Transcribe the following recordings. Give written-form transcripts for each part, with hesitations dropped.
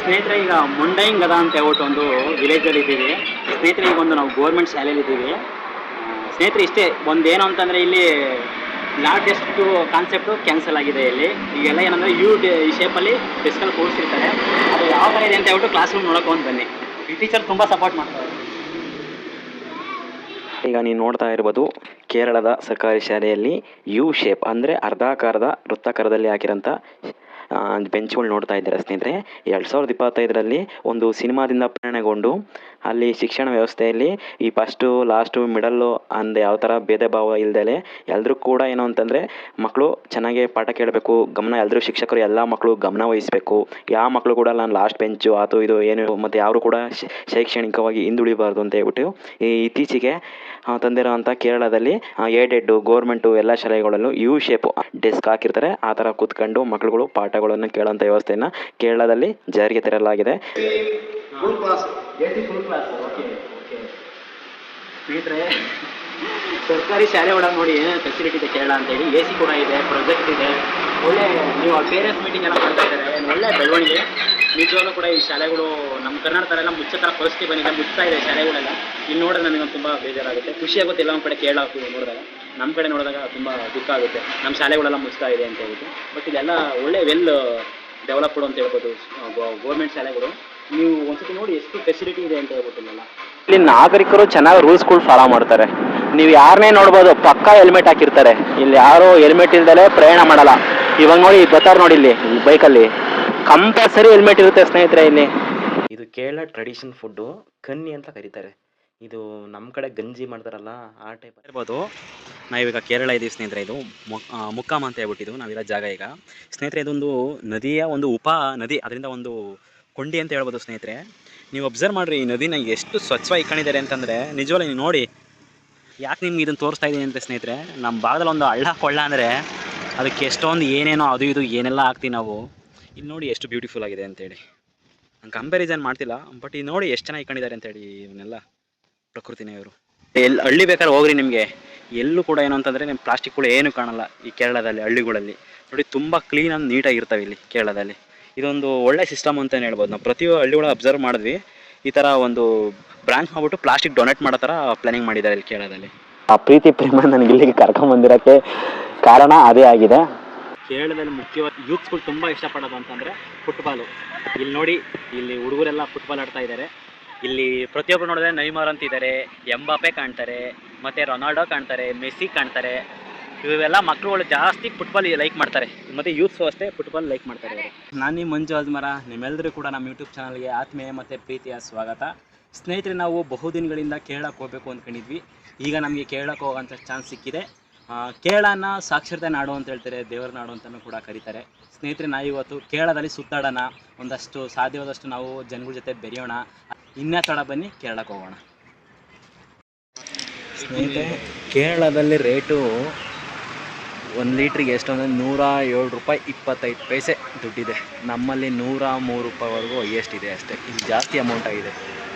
ಸ್ನೇಹಿತರೆ, ಈಗ ಮುಂಡೈಂಗದ ಅಂತ ಹೇಳ್ಬಿಟ್ಟು ಒಂದು ವಿಲೇಜಲ್ಲಿ ಇದ್ದೀವಿ ಸ್ನೇಹಿತರೆ. ಈಗ ಒಂದು ನಾವು ಗೋರ್ಮೆಂಟ್ ಶಾಲೆಯಲ್ಲಿ ಇದ್ದೀವಿ ಸ್ನೇಹಿತರೆ. ಇಷ್ಟೇ ಒಂದೇನು ಅಂತಂದರೆ ಇಲ್ಲಿ ಲಾಸ್ಟ್ ಟೆಸ್ಟ್ ಕಾನ್ಸೆಪ್ಟು ಕ್ಯಾನ್ಸಲ್ ಆಗಿದೆ. ಇಲ್ಲಿ ಈಗೆಲ್ಲ ಏನಂದರೆ ಈ ಶೇಪಲ್ಲಿ ಡೆಸ್ಕಲ್ಲಿ ಕೂರಿಸಿರ್ತಾರೆ. ಅದು ಯಾವ ಥರ ಇದೆ ಅಂತ ಹೇಳ್ಬಿಟ್ಟು ಕ್ಲಾಸ್ ರೂಮ್ ನೋಡೋಕೆ ಬನ್ನಿ. ಈ ಟೀಚರ್ ತುಂಬ ಸಪೋರ್ಟ್ ಮಾಡ್ತಾರೆ. ಈಗ ನೀವು ನೋಡ್ತಾ ಇರ್ಬೋದು, ಕೇರಳದ ಸರ್ಕಾರಿ ಶಾಲೆಯಲ್ಲಿ ಯು ಶೇಪ್ ಅಂದರೆ ಅರ್ಧಾಕಾರದ ವೃತ್ತಾಕಾರದಲ್ಲಿ ಹಾಕಿರೋಂಥ ಬೆಂಚ್ಗಳು ನೋಡ್ತಾ ಇದ್ದಾರೆ ಸ್ನೇಹಿತರೆ. 2025ರಲ್ಲಿ ಒಂದು ಸಿನಿಮಾದಿಂದ ಪ್ರೇರಣೆಗೊಂಡು ಅಲ್ಲಿ ಶಿಕ್ಷಣ ವ್ಯವಸ್ಥೆಯಲ್ಲಿ ಈ ಫಸ್ಟು ಲಾಸ್ಟು ಮಿಡಲ್ಲು ಅಂದು ಯಾವ ಥರ ಭೇದ ಭಾವ ಇಲ್ದೇ ಎಲ್ಲರೂ ಕೂಡ ಏನು ಅಂತಂದರೆ ಮಕ್ಕಳು ಚೆನ್ನಾಗಿ ಪಾಠ ಕೇಳಬೇಕು, ಗಮನ ಎಲ್ಲರೂ ಶಿಕ್ಷಕರು ಎಲ್ಲ ಮಕ್ಕಳು ಗಮನ ವಹಿಸಬೇಕು. ಯಾವ ಮಕ್ಕಳು ಕೂಡ ನಾನು ಲಾಸ್ಟ್ ಬೆಂಚು ಅದು ಇದು ಏನು ಮತ್ತು ಯಾರು ಕೂಡ ಶೈಕ್ಷಣಿಕವಾಗಿ ಹಿಂದುಳಿಬಾರ್ದು ಅಂತ ಹೇಳ್ಬಿಟ್ಟು ಇತ್ತೀಚೆಗೆ ತಂದಿರೋವಂಥ ಕೇರಳದಲ್ಲಿ ಏಡೆಡ್ಡು ಗೋರ್ಮೆಂಟು ಎಲ್ಲ ಶಾಲೆಗಳಲ್ಲೂ ಯು ಶೇಪು ಡೆಸ್ಕ್ ಹಾಕಿರ್ತಾರೆ. ಆ ಥರ ಕೂತ್ಕೊಂಡು ಮಕ್ಕಳುಗಳು ಪಾಠಗಳನ್ನು ಕೇಳೋಂಥ ವ್ಯವಸ್ಥೆಯನ್ನು ಕೇರಳದಲ್ಲಿ ಜಾರಿಗೆ ತರಲಾಗಿದೆ. ಸರ್ಕಾರಿ ಶಾಲೆ ಒಳಗೆ ನೋಡಿ ಏನೇನು ಫೆಸಿಲಿಟಿ ಇದೆ ಕೇರಳ ಅಂತೇಳಿ. AC ಕೂಡ ಇದೆ, ಪ್ರೊಜೆಕ್ಟ್ ಇದೆ, ಒಳ್ಳೆ ನೀವು ಪೇರೆಂಟ್ಸ್ ಮೀಟಿಂಗ್ ಎಲ್ಲ ಮಾಡ್ತಾ ಇದ್ದಾರೆ. ಒಳ್ಳೆ ಬೆಳವಣಿಗೆ ನಿಜವಾಗ್ಲೂ ಕೂಡ. ಈ ಶಾಲೆಗಳು ನಮ್ಮ ಕರ್ನಾಟಕದಲ್ಲ ಮುಚ್ಚೋ ಥರ ಪರಿಸ್ಥಿತಿ ಬಂದಿದೆ, ಮುಚ್ತಾ ಇದೆ ಶಾಲೆಗಳೆಲ್ಲ. ಇಲ್ಲಿ ನೋಡಿದ್ರೆ ನನಗೆ ತುಂಬ ಬೇಜಾರಾಗುತ್ತೆ, ಖುಷಿ ಆಗುತ್ತೆ. ಎಲ್ಲ ಒಂದು ಕಡೆ ಕೇರಳ ನೋಡಿದಾಗ, ನಮ್ಮ ಕಡೆ ನೋಡಿದಾಗ ತುಂಬ ದುಃಖ ಆಗುತ್ತೆ, ನಮ್ಮ ಶಾಲೆಗಳೆಲ್ಲ ಮುಚ್ತಾ ಇದೆ ಅಂತ ಹೇಳ್ಬಿಟ್ಟು. ಬಟ್ ಇದೆಲ್ಲ ಒಳ್ಳೆ ವೆಲ್ ಡೆವಲಪ್ಡ್ ಅಂತ ಹೇಳ್ಬೋದು ಗೋರ್ಮೆಂಟ್ ಶಾಲೆಗಳು. ನೀವು ಒಂದ್ಸತಿ ನೋಡಿ ಎಷ್ಟು ಫೆಸಿಲಿಟಿ ಇದೆ ಅಂತ ಹೇಳ್ಬಿಟ್ಟು. ಇಲ್ಲಿ ನಾಗರಿಕರು ಚೆನ್ನಾಗಿ ರೂಲ್ಸ್ಗಳು ಫಾಲೋ ಮಾಡ್ತಾರೆ. ನೀವು ಯಾರನ್ನೇ ನೋಡ್ಬೋದು, ಪಕ್ಕ ಹೆಲ್ಮೆಟ್ ಹಾಕಿರ್ತಾರೆ. ಇಲ್ಲಿ ಯಾರು ಹೆಲ್ಮೆಟ್ ಇಲ್ದಲೇ ಪ್ರಯಾಣ ಮಾಡಲ್ಲ. ಇವಾಗ ನೋಡಿ ಬರ್ತಾರೆ ನೋಡಿ, ಇಲ್ಲಿ ಬೈಕಲ್ಲಿ ಕಂಪಲ್ಸರಿ ಹೆಲ್ಮೆಟ್ ಇರುತ್ತೆ ಸ್ನೇಹಿತರೆ. ಇಲ್ಲಿ ಇದು ಕೇರಳ ಟ್ರೆಡಿಷನ್ ಫುಡ್ಡು ಕನ್ನಿ ಅಂತ ಕರೀತಾರೆ. ಇದು ನಮ್ಮ ಕಡೆ ಗಂಜಿ ಮಾಡ್ತಾರಲ್ಲ ಆ ಟೈಪ್ ಇರ್ಬೋದು. ನಾವೀಗ ಕೇರಳ ಇದ್ದೀವಿ ಸ್ನೇಹಿತರೆ. ಇದು ಮುಕ್ಕಾಮ ಅಂತ ಹೇಳ್ಬಿಟ್ಟಿದ್ದು ನಾವಿರೋ ಜಾಗ. ಈಗ ಸ್ನೇಹಿತರೆ, ಇದೊಂದು ನದಿಯ ಒಂದು ಉಪ ನದಿ, ಅದರಿಂದ ಒಂದು ಕೊಂಡಿ ಅಂತ ಹೇಳ್ಬೋದು ಸ್ನೇಹಿತರೆ. ನೀವು ಅಬ್ಸರ್ವ್ ಮಾಡಿರಿ, ಈ ನದಿನ ಎಷ್ಟು ಸ್ವಚ್ಛವಾಗಿ ಇಟ್ಕೊಂಡಿದ್ದಾರೆ ಅಂತಂದರೆ ನಿಜವಾಗ್ಲೂ ನೀವು ನೋಡಿ. ಯಾಕೆ ನಿಮ್ಗೆ ಇದನ್ನು ತೋರಿಸ್ತಾ ಇದ್ದೀನಿ ಅಂತ ಸ್ನೇಹಿತರೆ, ನಮ್ಮ ಭಾಗದಲ್ಲಿ ಒಂದು ಹಳ್ಳ ಕೊಳ್ಳ ಅಂದರೆ ಅದಕ್ಕೆ ಎಷ್ಟೊಂದು ಏನೇನೋ ಅದು ಇದು ಏನೆಲ್ಲ ಹಾಕ್ತೀವಿ ನಾವು. ಇಲ್ಲಿ ನೋಡಿ ಎಷ್ಟು ಬ್ಯೂಟಿಫುಲ್ ಆಗಿದೆ ಅಂತೇಳಿ. ನಾನು ಕಂಪ್ಯಾರಿಸನ್ ಮಾಡ್ತಿಲ್ಲ, ಬಟ್ ಇದು ನೋಡಿ ಎಷ್ಟು ಚೆನ್ನಾಗಿ ಇಟ್ಕೊಂಡಿದ್ದಾರೆ ಅಂತೇಳಿ. ಇವನ್ನೆಲ್ಲ ಪ್ರಕೃತಿನೇ ಇವರು. ಹಳ್ಳಿ ಬೇಕಾದ್ರೆ ಹೋಗ್ರಿ, ನಿಮಗೆ ಎಲ್ಲೂ ಕೂಡ ಏನು ಅಂತಂದರೆ ನಿಮ್ಮ ಪ್ಲಾಸ್ಟಿಕ್ಗಳು ಏನು ಕಾಣಲ್ಲ ಈ ಕೇರಳದಲ್ಲಿ. ಹಳ್ಳಿಗಳಲ್ಲಿ ನೋಡಿ ತುಂಬ ಕ್ಲೀನ್ ಆಗಿ ನೀಟಾಗಿರ್ತವೆ ಇಲ್ಲಿ ಕೇರಳದಲ್ಲಿ. ಇದೊಂದು ಒಳ್ಳೆ ಸಿಸ್ಟಮ್ ಅಂತಲೇ ಹೇಳ್ಬೋದು. ನಾವು ಪ್ರತಿ ಹಳ್ಳಿಗಳು ಅಬ್ಸರ್ವ್ ಮಾಡಿದ್ವಿ, ಈ ಥರ ಒಂದು ಬ್ರಾಂಚ್ ಮಾಡಿಬಿಟ್ಟು ಪ್ಲಾಸ್ಟಿಕ್ ಡೊನೇಟ್ ಮಾಡೋ ಥರ ಪ್ಲಾನಿಂಗ್ ಮಾಡಿದ್ದಾರೆ ಇಲ್ಲಿ ಕೇರಳದಲ್ಲಿ. ಆ ಪ್ರೀತಿ ಪ್ರೇಮ ನನಗೆ ಇಲ್ಲಿಗೆ ಕರ್ಕೊಂಬಂದಿರೋಕ್ಕೆ ಕಾರಣ ಅದೇ ಆಗಿದೆ. ಕೇರಳದಲ್ಲಿ ಮುಖ್ಯವಾಗಿ ಯೂತ್ಸ್ಗಳು ತುಂಬ ಇಷ್ಟಪಡೋದು ಅಂತಂದರೆ ಫುಟ್ಬಾಲು. ಇಲ್ಲಿ ನೋಡಿ, ಇಲ್ಲಿ ಹುಡುಗರೆಲ್ಲ ಫುಟ್ಬಾಲ್ ಆಡ್ತಾ ಇದ್ದಾರೆ. ಇಲ್ಲಿ ಪ್ರತಿಯೊಬ್ಬರು ನೋಡಿದ್ರೆ ನೈಮಾರ್ ಅಂತಿದ್ದಾರೆ, ಎಂಬಾಪೆ ಕಾಣ್ತಾರೆ, ಮತ್ತು ರೊನಾಲ್ಡೋ ಕಾಣ್ತಾರೆ, ಮೆಸ್ಸಿ ಕಾಣ್ತಾರೆ. ಇವೆಲ್ಲ ಮಕ್ಕಳುಗಳು ಜಾಸ್ತಿ ಫುಟ್ಬಾಲ್ ಲೈಕ್ ಮಾಡ್ತಾರೆ, ಮತ್ತು ಯೂತ್ಸು ಅಷ್ಟೇ ಫುಟ್ಬಾಲ್ ಲೈಕ್ ಮಾಡ್ತಾರೆ. ನಾನು ನಿಮ್ಮ ಮಂಜು ಅಜ್ಮರ, ನಿಮ್ಮೆಲ್ಲರೂ ಕೂಡ ನಮ್ಮ ಯೂಟ್ಯೂಬ್ ಚಾನಲ್ಗೆ ಆತ್ಮೀಯ ಮತ್ತು ಪ್ರೀತಿಯ ಸ್ವಾಗತ. ಸ್ನೇಹಿತರೆ, ನಾವು ಬಹುದಿನಗಳಿಂದ ಕೇರಳಕ್ಕೆ ಹೋಗಬೇಕು ಅಂದ್ಕೊಂಡಿದ್ವಿ. ಈಗ ನಮಗೆ ಕೇರಳಕ್ಕೆ ಹೋಗೋಂಥ ಚಾನ್ಸ್ ಸಿಕ್ಕಿದೆ. ಕೇರಳನ ಸಾಕ್ಷರತೆ ನಾಡು ಅಂತ ಹೇಳ್ತಾರೆ, ದೇವರ ನಾಡು ಅಂತಲೂ ಕೂಡ ಕರೀತಾರೆ. ಸ್ನೇಹಿತರೆ, ನಾವು ಇವತ್ತು ಕೇರಳದಲ್ಲಿ ಸುತ್ತಾಡೋಣ, ಒಂದಷ್ಟು ಸಾಧ್ಯವಾದಷ್ಟು ನಾವು ಜನಗಳ ಜೊತೆ ಬೆರೆಯೋಣ. ಇನ್ನೂ ತಡ ಬನ್ನಿ ಕೇರಳಕ್ಕೆ ಹೋಗೋಣ. ಸ್ನೇಹಿತರೆ, ಕೇರಳದಲ್ಲಿ ರೇಟು 1 ಲೀಟ್ರಿಗೆ ಎಷ್ಟು ಅಂದರೆ 107 ರೂಪಾಯಿ 25 ಪೈಸೆ ದುಡ್ಡಿದೆ. ನಮ್ಮಲ್ಲಿ 103 ರೂಪಾಯಿವರೆಗೂ ಎಷ್ಟಿದೆ ಅಷ್ಟೇ. ಇದು ಜಾಸ್ತಿ ಅಮೌಂಟ್ ಆಗಿದೆ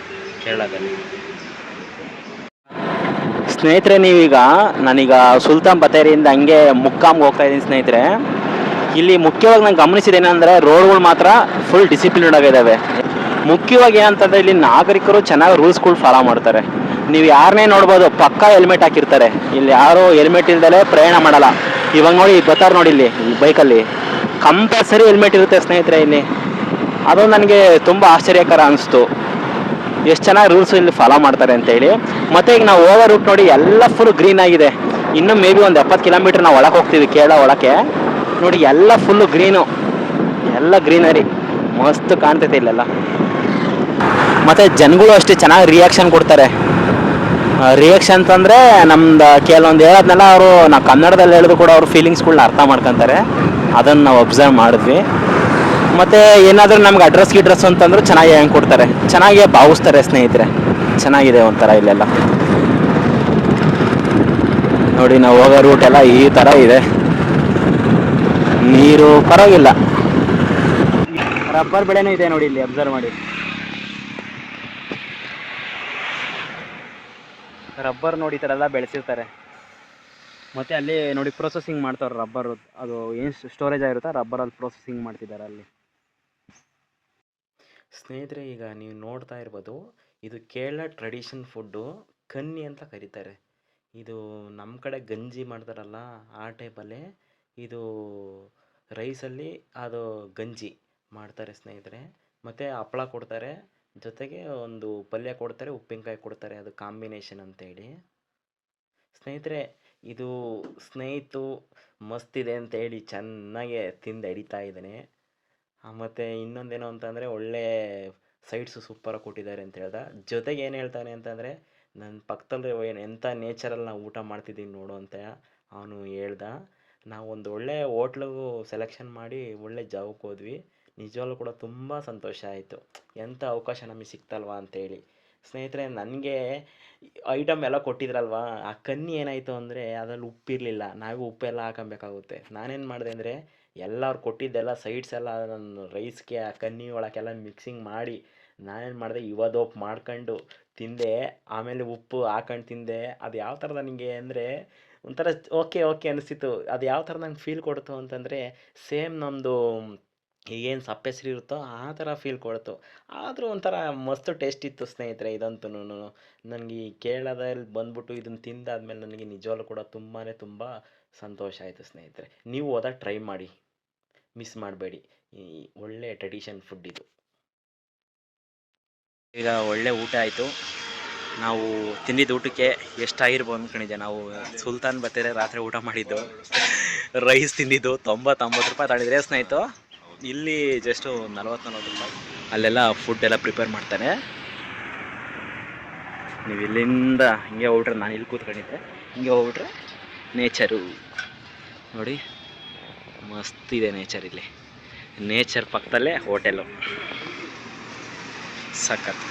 ಕೇರಳದಲ್ಲಿ. ಸ್ನೇಹಿತರೆ, ನಾನೀಗ ಸುಲ್ತಾನ್ ಬತ್ತೇರಿಯಿಂದ ಹಂಗೆ ಮುಕ್ಕಾಮ್ಗೆ ಹೋಗ್ತಾ ಇದ್ದೀನಿ ಸ್ನೇಹಿತರೆ. ಇಲ್ಲಿ ಮುಖ್ಯವಾಗಿ ನಾನು ಗಮನಿಸಿದ್ದೇನೆಂದರೆ ರೋಡ್ಗಳು ಮಾತ್ರ ಫುಲ್ ಡಿಸಿಪ್ಲಿನ್ಡ್ ಆಗಿದ್ದಾವೆ. ಮುಖ್ಯವಾಗಿ ಏನಂತಂದರೆ ಇಲ್ಲಿ ನಾಗರಿಕರು ಚೆನ್ನಾಗಿ ರೂಲ್ಸ್ಗಳು ಫಾಲೋ ಮಾಡ್ತಾರೆ. ನೀವು ಯಾರನ್ನೇ ನೋಡ್ಬೋದು, ಪಕ್ಕ ಹೆಲ್ಮೆಟ್ ಹಾಕಿರ್ತಾರೆ. ಇಲ್ಲಿ ಯಾರು ಹೆಲ್ಮೆಟ್ ಇಲ್ದಲೇ ಪ್ರಯಾಣ ಮಾಡಲ್ಲ. ಇವಾಗ ನೋಡಿ ಬರ್ತಾರೆ ನೋಡಿ, ಇಲ್ಲಿ ಬೈಕಲ್ಲಿ ಕಂಪಲ್ಸರಿ ಹೆಲ್ಮೆಟ್ ಇರುತ್ತೆ ಸ್ನೇಹಿತರೆ ಇಲ್ಲಿ. ಅದು ನನಗೆ ತುಂಬ ಆಶ್ಚರ್ಯಕರ ಅನಿಸ್ತು, ಎಷ್ಟು ಚೆನ್ನಾಗಿ ರೂಲ್ಸ್ ಇಲ್ಲಿ ಫಾಲೋ ಮಾಡ್ತಾರೆ ಅಂತೇಳಿ. ಮತ್ತು ಈಗ ನಾವು ಹೋಗೋ ರೂಟ್ ನೋಡಿ, ಎಲ್ಲ ಫುಲ್ ಗ್ರೀನ್ ಆಗಿದೆ. ಇನ್ನೂ ಮೇ ಬಿ ಒಂದು 70 ಕಿಲೋಮೀಟ್ರ್ ನಾವು ಒಳಗೆ ಹೋಗ್ತೀವಿ ಕೇರಳ ಒಳಕ್ಕೆ. ನೋಡಿ ಎಲ್ಲ ಫುಲ್ಲು ಗ್ರೀನು, ಎಲ್ಲ ಗ್ರೀನರಿ ಮಸ್ತ್ ಕಾಣ್ತೈತೆ ಇಲ್ಲೆಲ್ಲ. ಮತ್ತು ಜನಗಳು ಅಷ್ಟೇ ಚೆನ್ನಾಗಿ ರಿಯಾಕ್ಷನ್ ಕೊಡ್ತಾರೆ. ರಿಯಾಕ್ಷನ್ ಅಂತಂದರೆ ನಮ್ದು ಕೆಲವೊಂದು ಹೇಳೋದ್ನೆಲ್ಲ ನಾವು ಕನ್ನಡದಲ್ಲಿ ಹೇಳಿದ್ರು ಕೂಡ ಅವ್ರ ಫೀಲಿಂಗ್ಸ್ಗಳ್ನ ಅರ್ಥ ಮಾಡ್ಕೊತಾರೆ. ಅದನ್ನು ನಾವು ಅಬ್ಸರ್ವ್ ಮಾಡಿದ್ವಿ. ಮತ್ತು ಏನಾದರೂ ನಮ್ಗೆ ಅಡ್ರೆಸ್ ಅಂತಂದ್ರೆ ಚೆನ್ನಾಗಿ ಹೆಂಗೆ ಕೊಡ್ತಾರೆ, ಚೆನ್ನಾಗಿ ಭಾವಿಸ್ತಾರೆ ಸ್ನೇಹಿತರೆ. ಚೆನ್ನಾಗಿದೆ ಒಂಥರ ಇಲ್ಲೆಲ್ಲ. ನೋಡಿ ನಾವು ಹೋಗೋ ರೂಟ್ ಎಲ್ಲ ಈ ಥರ ಇದೆ. ನೀರು ಪರವಾಗಿಲ್ಲ. ರಬ್ಬರ್ ಬೆಳೆನೂ ಇದೆ ನೋಡಿ ಇಲ್ಲಿ, ಅಬ್ಸರ್ವ್ ಮಾಡಿ. ರಬ್ಬರ್ ನೋಡಿ ಈ ಥರ ಎಲ್ಲ ಬೆಳೆಸಿರ್ತಾರೆ. ಮತ್ತು ಅಲ್ಲಿ ನೋಡಿ ಪ್ರೊಸೆಸಿಂಗ್ ಮಾಡ್ತಾರೆ ರಬ್ಬರು. ಅದು ಏನು ಸ್ಟೋರೇಜ್ ಆಗಿರುತ್ತೆ ರಬ್ಬರಲ್ಲಿ ಪ್ರೊಸೆಸಿಂಗ್ ಮಾಡ್ತಿದ್ದಾರೆ ಅಲ್ಲಿ. ಸ್ನೇಹಿತರೆ, ಈಗ ನೀವು ನೋಡ್ತಾ ಇರ್ಬೋದು, ಇದು ಕೇರಳ ಟ್ರೆಡಿಷನ್ ಫುಡ್ಡು, ಕನ್ನಿ ಅಂತ ಕರೀತಾರೆ. ಇದು ನಮ್ಮ ಕಡೆ ಗಂಜಿ ಮಾಡ್ತಾರಲ್ಲ ಆ ಟೈಪಲ್ಲೇ ಇದು ರೈಸಲ್ಲಿ ಅದು ಗಂಜಿ ಮಾಡ್ತಾರೆ ಸ್ನೇಹಿತರೆ. ಮತ್ತು ಹಪ್ಳ ಕೊಡ್ತಾರೆ, ಜೊತೆಗೆ ಒಂದು ಪಲ್ಯ ಕೊಡ್ತಾರೆ, ಉಪ್ಪಿನಕಾಯಿ ಕೊಡ್ತಾರೆ, ಅದು ಕಾಂಬಿನೇಷನ್ ಅಂತೇಳಿ. ಸ್ನೇಹಿತರೆ, ಇದು ಸ್ನೇಹಿತು ಮಸ್ತಿದೆ ಅಂತೇಳಿ ಚೆನ್ನಾಗೆ ತಿಂದು ಹಿಡಿತಾ ಇದ್ದಾನೆ. ಮತ್ತು ಇನ್ನೊಂದೇನು ಅಂತಂದರೆ ಒಳ್ಳೆ ಸೈಡ್ಸು ಸೂಪರಾಗಿ ಕೊಟ್ಟಿದ್ದಾರೆ ಅಂತ ಹೇಳ್ದ. ಜೊತೆಗೆ ಏನು ಹೇಳ್ತಾನೆ ಅಂತಂದರೆ, ನನ್ನ ಪಕ್ಕದಲ್ಲಿ ಎಂಥ ನೇಚರಲ್ಲಿ ನಾವು ಊಟ ಮಾಡ್ತಿದ್ದೀವಿ ನೋಡು ಅಂತ ಅವನು ಹೇಳ್ದ. ನಾವು ಒಂದು ಒಳ್ಳೆ ಹೋಟ್ಲಿಗೂ ಸೆಲೆಕ್ಷನ್ ಮಾಡಿ ಒಳ್ಳೆ ಜಾಗಕ್ಕೆ ಹೋದ್ವಿ. ನಿಜವಾಗ್ಲೂ ಕೂಡ ತುಂಬ ಸಂತೋಷ ಆಯಿತು, ಎಂಥ ಅವಕಾಶ ನಮಗೆ ಸಿಕ್ತಲ್ವಾ ಅಂತೇಳಿ. ಸ್ನೇಹಿತರೆ, ನನಗೆ ಐಟಮ್ ಎಲ್ಲ ಕೊಟ್ಟಿದ್ರಲ್ವ, ಆ ಕನ್ನಿ ಏನಾಯಿತು ಅಂದರೆ ಅದರಲ್ಲಿ ಉಪ್ಪಿರಲಿಲ್ಲ. ನಾವು ಉಪ್ಪೆಲ್ಲ ಹಾಕೊಬೇಕಾಗುತ್ತೆ. ನಾನೇನು ಮಾಡಿದೆ ಅಂದರೆ ಎಲ್ಲರೂ ಕೊಟ್ಟಿದ್ದೆಲ್ಲ ಸೈಡ್ಸ್ ಎಲ್ಲ ನನ್ನ ರೈಸ್ಗೆ ಆ ಕನ್ನಿ ಒಳಗೆಲ್ಲ ಮಿಕ್ಸಿಂಗ್ ಮಾಡಿ ನಾನೇನು ಮಾಡಿದೆ, ಇವದೋಪ್ ಮಾಡ್ಕೊಂಡು ತಿಂದೆ. ಆಮೇಲೆ ಉಪ್ಪು ಹಾಕೊಂಡು ತಿಂದೆ. ಅದು ಯಾವ ಥರ ನನಗೆ ಅಂದರೆ ಒಂಥರ ಓಕೆ ಓಕೆ ಅನಿಸ್ತಿತ್ತು. ಅದು ಯಾವ ಥರ ನಂಗೆ ಫೀಲ್ ಕೊಡ್ತು ಅಂತಂದರೆ, ಸೇಮ್ ನಮ್ಮದು ಏನು ಸಪ್ಪೆ ಹೆಸ್ರು ಇರುತ್ತೋ ಆ ಥರ ಫೀಲ್ ಕೊಡ್ತು. ಆದರೂ ಒಂಥರ ಮಸ್ತ್ ಟೇಸ್ಟ್ ಇತ್ತು ಸ್ನೇಹಿತರೆ ಇದಂತೂ. ನನಗೆ ಈ ಕೇರಳದಲ್ಲಿ ಬಂದ್ಬಿಟ್ಟು ಇದನ್ನು ತಿಂದಾದ್ಮೇಲೆ ನನಗೆ ನಿಜವಾಗ್ಲೂ ಕೂಡ ತುಂಬ ಸಂತೋಷ ಆಯಿತು ಸ್ನೇಹಿತರೆ. ನೀವು ಹೋದಾಗ ಟ್ರೈ ಮಾಡಿ, ಮಿಸ್ ಮಾಡಬೇಡಿ. ಈ ಒಳ್ಳೆ ಟ್ರೆಡಿಷನ್ ಫುಡ್ ಇದು. ಈಗ ಒಳ್ಳೆ ಊಟ ಆಯಿತು. ನಾವು ತಿಂದಿದ್ದು ಊಟಕ್ಕೆ ಎಷ್ಟಾಗಿರ್ಬೋದು ಅಂದ್ಕೊಂಡಿದ್ದೆ. ನಾವು ಸುಲ್ತಾನ್ ಬತ್ತೇರೆ ರಾತ್ರಿ ಊಟ ಮಾಡಿದ್ದು, ರೈಸ್ ತಿಂದಿದ್ದು 90-90 ರೂಪಾಯಿ ತಗೊಂಡಿದ್ರೆ ಸ್ನೇಹಿತು. ಇಲ್ಲಿ ಜಸ್ಟು 40 ರೂಪಾಯಿ. ಅಲ್ಲೆಲ್ಲ ಫುಡ್ ಎಲ್ಲ ಪ್ರಿಪೇರ್ ಮಾಡ್ತಾರೆ. ನೀವು ಇಲ್ಲಿಂದ ಹಿಂಗೆ ಹೋಗ್ಬಿಟ್ರೆ, ನಾನು ಇಲ್ಲಿ ಕೂತ್ಕೊಂಡಿದ್ದೆ, ಹಿಂಗೆ ಹೋಗ್ಬಿಟ್ರೆ ನೇಚರು ನೋಡಿ, ಮಸ್ತ್ ಇದೆ ನೇಚರ್. ಇಲ್ಲಿ ನೇಚರ್ ಪಕ್ಕದಲ್ಲೇ ಹೋಟೆಲು, ಸಖತ್.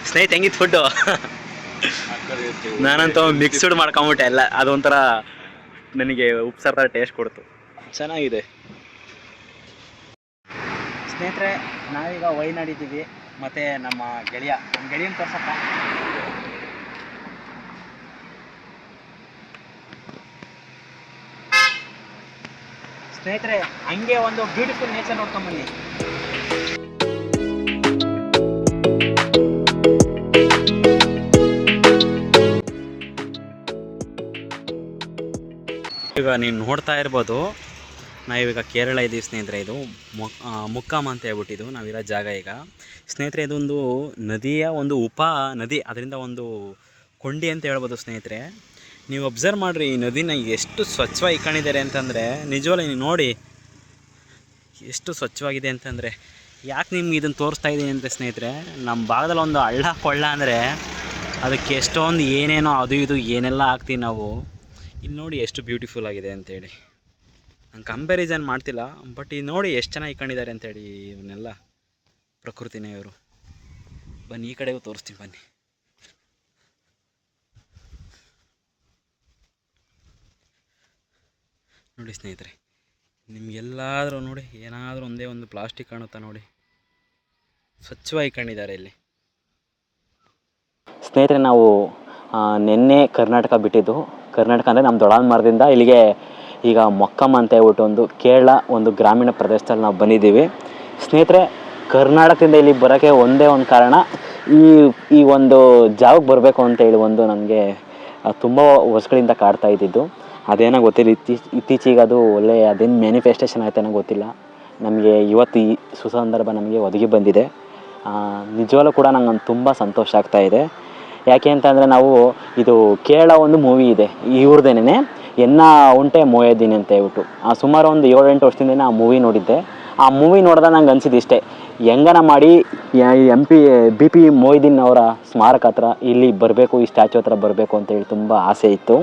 ಸ್ನೇಹಿತ ಹೆಂಗಿತ್ತು ಫುಡ್ಡು? ನಾನಂತೂ ಮಿಕ್ಸ್ಡ್ ಮಾಡ್ಕೊಂಬಿಟ್ಟೆ ಎಲ್ಲ. ಅದೊಂಥರ ನನಗೆ ಉಪ್ಸಾರು ಥರ ಟೇಸ್ಟ್ ಕೊಡ್ತು, ಚೆನ್ನಾಗಿದೆ. ಸ್ನೇಹಿತರೆ, ನಾವೀಗ ವೈನಾಡಿದ್ದೀವಿ. ಮತ್ತು ನಮ್ಮ ಗೆಳೆಯನ ತೋರ್ಸಪ್ಪ. ಸ್ನೇಹಿತರೆ, ಹಂಗೆ ಒಂದು ಬ್ಯೂಟಿಫುಲ್ ನೇಚರ್ ನೋಡ್ಕೊಂಬನ್ನಿ. ಈಗ ನೀವು ನೋಡ್ತಾ ಇರ್ಬೋದು, ನಾವೀಗ ಕೇರಳ ಇದ್ದೀವಿ ಸ್ನೇಹಿತರೆ. ಇದು ಮುಕ್ಕಾಮ ಅಂತ ಹೇಳ್ಬಿಟ್ಟಿದ್ದು ನಾವಿರೋ ಜಾಗ ಈಗ. ಸ್ನೇಹಿತರೆ, ಇದೊಂದು ನದಿಯ ಒಂದು ಉಪ ನದಿ, ಅದರಿಂದ ಒಂದು ಕೊಂಡಿ ಅಂತ ಹೇಳ್ಬೋದು ಸ್ನೇಹಿತರೆ. ನೀವು ಅಬ್ಸರ್ವ್ ಮಾಡಿರಿ, ಈ ನದಿನ ಎಷ್ಟು ಸ್ವಚ್ಛವಾಗಿ ಇಟ್ಕೊಂಡಿದ್ದಾರೆ ಅಂತಂದರೆ, ನಿಜವಾಗ್ಲೂ ನೀವು ನೋಡಿ ಎಷ್ಟು ಸ್ವಚ್ಛವಾಗಿದೆ ಅಂತಂದರೆ. ಯಾಕೆ ನಿಮ್ಗೆ ಇದನ್ನು ತೋರಿಸ್ತಾ ಇದ್ದೀನಿ ಅಂದರೆ ಸ್ನೇಹಿತರೆ, ನಮ್ಮ ಭಾಗದಲ್ಲಿ ಒಂದು ಹಳ್ಳ ಕೊಳ್ಳ ಅಂದರೆ ಅದಕ್ಕೆ ಎಷ್ಟೊಂದು ಏನೇನೋ ಅದು ಇದು ಏನೆಲ್ಲ ಹಾಕ್ತೀವಿ ನಾವು. ಇಲ್ಲಿ ನೋಡಿ ಎಷ್ಟು ಬ್ಯೂಟಿಫುಲ್ ಆಗಿದೆ ಅಂತೇಳಿ. ನಾನು ಕಂಪ್ಯಾರಿಸನ್ ಮಾಡ್ತಿಲ್ಲ, ಬಟ್ ಇದು ನೋಡಿ ಎಷ್ಟು ಚೆನ್ನಾಗಿ ಇಟ್ಕೊಂಡಿದ್ದಾರೆ ಅಂತೇಳಿ ಇವನ್ನೆಲ್ಲ ಪ್ರಕೃತಿನೇ ಇವರು. ಬನ್ನಿ, ಈ ಕಡೆಗೂ ತೋರಿಸ್ತೀನಿ ಬನ್ನಿ. ನೋಡಿ ಸ್ನೇಹಿತರೆ, ನಿಮಗೆಲ್ಲಾದರೂ ನೋಡಿ ಏನಾದರೂ ಒಂದೇ ಒಂದು ಪ್ಲಾಸ್ಟಿಕ್ ಕಾಣುತ್ತಾ ನೋಡಿ, ಸ್ವಚ್ಛವಾಗಿ ಇಟ್ಕೊಂಡಿದ್ದಾರೆ ಇಲ್ಲಿ. ಸ್ನೇಹಿತರೆ, ನಾವು ನಿನ್ನೆ ಕರ್ನಾಟಕ ಬಿಟ್ಟಿದ್ದು. ಕರ್ನಾಟಕ ಅಂದರೆ ನಮ್ಮ ದೊಡ್ಡಮರದಿಂದ ಇಲ್ಲಿಗೆ ಈಗ ಮೊಕ್ಕಮ್ಮ ಅಂತ ಹೇಳ್ಬಿಟ್ಟು ಒಂದು ಕೇರಳ ಒಂದು ಗ್ರಾಮೀಣ ಪ್ರದೇಶದಲ್ಲಿ ನಾವು ಬಂದಿದ್ದೀವಿ ಸ್ನೇಹಿತರೆ. ಕರ್ನಾಟಕದಿಂದ ಇಲ್ಲಿಗೆ ಬರೋಕ್ಕೆ ಒಂದೇ ಒಂದು ಕಾರಣ, ಈ ಒಂದು ಜಾಗಕ್ಕೆ ಬರಬೇಕು ಅಂತೇಳಿ ಒಂದು ನನಗೆ ತುಂಬ ವರ್ಷಗಳಿಂದ ಕಾಡ್ತಾ ಇದ್ದಿದ್ದು. ಅದೇನೋ ಗೊತ್ತಿಲ್ಲ, ಇತ್ತೀಚೆಗೆ ಅದು ಒಳ್ಳೆ ಅದೇನು ಮ್ಯಾನಿಫೆಸ್ಟೇಷನ್ ಆಯ್ತಾನೋ ಗೊತ್ತಿಲ್ಲ, ನಮಗೆ ಇವತ್ತು ಈ ಸುಸಂದರ್ಭ ನಮಗೆ ಒದಗಿ ಬಂದಿದೆ. ನಿಜವಾಗ್ಲೂ ಕೂಡ ನಂಗೆ ತುಂಬ ಸಂತೋಷ ಆಗ್ತಾಯಿದೆ. ಯಾಕೆ ಅಂತಂದರೆ, ನಾವು ಇದು ಕೇರಳ ಒಂದು ಮೂವಿ ಇದೆ ಇವ್ರದ್ದೇನೆ, ಎನ್ನ ಉಂಟೆ ಮೊಯ್ದೀನ್ ಅಂತ ಹೇಳ್ಬಿಟ್ಟು. ಸುಮಾರು ಒಂದು 7-8 ವರ್ಷದಿಂದ ಆ ಮೂವಿ ನೋಡಿದ್ದೆ. ಆ ಮೂವಿ ನೋಡಿದಾಗ ನಂಗೆ ಅನಿಸಿದ್ದು ಇಷ್ಟೇ, ಹೆಂಗನ ಮಾಡಿ BP ಮೊಯ್ದೀನ್ ಅವರ ಸ್ಮಾರಕ ಹತ್ರ ಇಲ್ಲಿ ಬರಬೇಕು, ಈ ಸ್ಟ್ಯಾಚು ಹತ್ರ ಬರಬೇಕು ಅಂತೇಳಿ ತುಂಬ ಆಸೆ ಇತ್ತು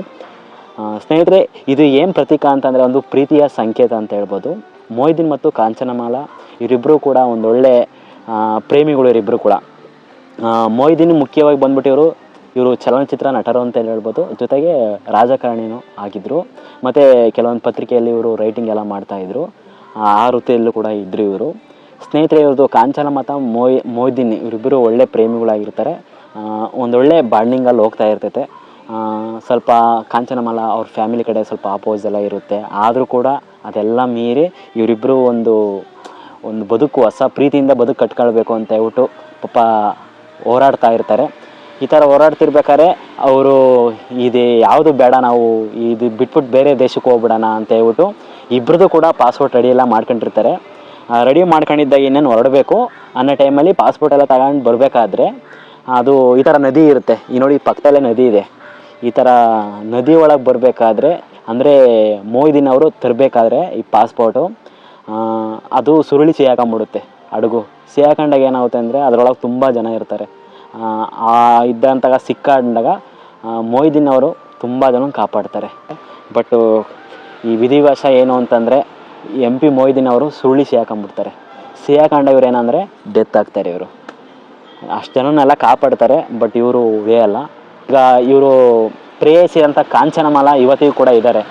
ಸ್ನೇಹಿತರೆ. ಇದು ಏನು ಪ್ರತೀಕ ಅಂತಂದರೆ ಒಂದು ಪ್ರೀತಿಯ ಸಂಕೇತ ಅಂತ ಹೇಳ್ಬೋದು. ಮೊಯ್ದೀನ್ ಮತ್ತು ಕಾಂಚನಮಾಲ ಇವರಿಬ್ಬರು ಕೂಡ ಒಂದೊಳ್ಳೆ ಪ್ರೇಮಿಗಳು ಇವರಿಬ್ಬರು ಕೂಡ. ಮೊಯ್ದೀನ್ ಮುಖ್ಯವಾಗಿ ಬಂದ್ಬಿಟ್ಟು ಇವರು ಚಲನಚಿತ್ರ ನಟರು ಅಂತ ಹೇಳ್ಬೋದು, ಜೊತೆಗೆ ರಾಜಕಾರಣಿನೂ ಆಗಿದ್ದರು. ಮತ್ತು ಕೆಲವೊಂದು ಪತ್ರಿಕೆಯಲ್ಲಿ ಇವರು ರೈಟಿಂಗ್ ಎಲ್ಲ ಮಾಡ್ತಾಯಿದ್ರು, ಆ ವೃತ್ತಿಯಲ್ಲೂ ಕೂಡ ಇದ್ದರು ಇವರು. ಸ್ನೇಹಿತರೆ, ಇವ್ರದ್ದು ಕಾಂಚನ ಮತ್ತು ಮೊಯ್ದೀನ್ ಇವರಿಬ್ಬರು ಒಳ್ಳೆ ಪ್ರೇಮಿಗಳಾಗಿರ್ತಾರೆ. ಒಂದೊಳ್ಳೆ ಬಾಂಡಿಂಗಲ್ಲಿ ಹೋಗ್ತಾ ಇರ್ತೈತೆ. ಸ್ವಲ್ಪ ಕಾಂಚನಮಾಲ ಅವ್ರ ಫ್ಯಾಮಿಲಿ ಕಡೆ ಸ್ವಲ್ಪ ಅಪೋಸ್ ಎಲ್ಲ ಇರುತ್ತೆ. ಆದರೂ ಕೂಡ ಅದೆಲ್ಲ ಮೀರಿ ಇವರಿಬ್ಬರು ಒಂದು ಒಂದು ಬದುಕು ಹೊಸ ಪ್ರೀತಿಯಿಂದ ಬದುಕು ಕಟ್ಕೊಳ್ಬೇಕು ಅಂತ ಹೇಳ್ಬಿಟ್ಟು ಪಾಪ ಹೋರಾಡ್ತಾ ಇರ್ತಾರೆ. ಈ ಥರ ಹೋರಾಡ್ತಿರ್ಬೇಕಾದ್ರೆ ಅವರು ಇದು ಯಾವುದು ಬೇಡ, ನಾವು ಇದು ಬಿಟ್ಬಿಟ್ಟು ಬೇರೆ ದೇಶಕ್ಕೆ ಹೋಗ್ಬಿಡೋಣ ಅಂತ ಹೇಳ್ಬಿಟ್ಟು ಇಬ್ಬರದು ಕೂಡ ಪಾಸ್ಪೋರ್ಟ್ ರೆಡಿ ಎಲ್ಲ ಮಾಡ್ಕೊಂಡಿರ್ತಾರೆ. ರೆಡಿ ಮಾಡ್ಕೊಂಡಿದ್ದಾಗ ಇನ್ನೇನು ಹೊರಡಬೇಕು ಅನ್ನೋ ಟೈಮಲ್ಲಿ ಪಾಸ್ಪೋರ್ಟ್ ಎಲ್ಲ ತಗೊಂಡು ಬರಬೇಕಾದ್ರೆ ಅದು ಈ ಥರ ನದಿ ಇರುತ್ತೆ. ಈ ನೋಡಿ ಪಕ್ಕದಲ್ಲೇ ನದಿ ಇದೆ. ಈ ಥರ ನದಿ ಒಳಗೆ ಬರಬೇಕಾದ್ರೆ ಅಂದರೆ ಮೊಯ್ದಿನ್ ಅವರು ತರಬೇಕಾದ್ರೆ ಈ ಪಾಸ್ಪೋರ್ಟು ಅದು ಸುರುಳಿ ಸಿಗಾಕೊಂಬಿಡುತ್ತೆ. ಹಡಗು ಸಿಗಾಕೊಂಡಾಗ ಏನಾಗುತ್ತೆ ಅಂದರೆ ಅದರೊಳಗೆ ತುಂಬ ಜನ ಇರ್ತಾರೆ. ಇದ್ದಂತಾಗ ಸಿಕ್ಕಾಡಿದಾಗ ಮೊಯ್ದಿನ್ ಅವರು ತುಂಬ ಜನ ಕಾಪಾಡ್ತಾರೆ. ಬಟ್ಟು ಈ ವಿಧಿವಶ ಏನು ಅಂತಂದರೆ MP ಮೊಯ್ದಿನ್ ಅವರು ಸುರುಳಿ ಸಿಗಾಕೊಂಬಿಡ್ತಾರೆ. ಸಿಗಾಕೊಂಡಾಗ ಇವ್ರು ಏನಂದರೆ ಡೆತ್ ಆಗ್ತಾರೆ. ಇವರು ಅಷ್ಟು ಜನನೆಲ್ಲ ಕಾಪಾಡ್ತಾರೆ, ಬಟ್ ಇವರು ಉಳಿಯಲ್ಲ. ಈಗ ಇವರು ಪ್ರೇಯಸಿ ಅಂತ ಕಾಂಚನಮಾಲ ಇವತ್ತಿಗೂ ಕೂಡ ಇದ್ದಾರೆ.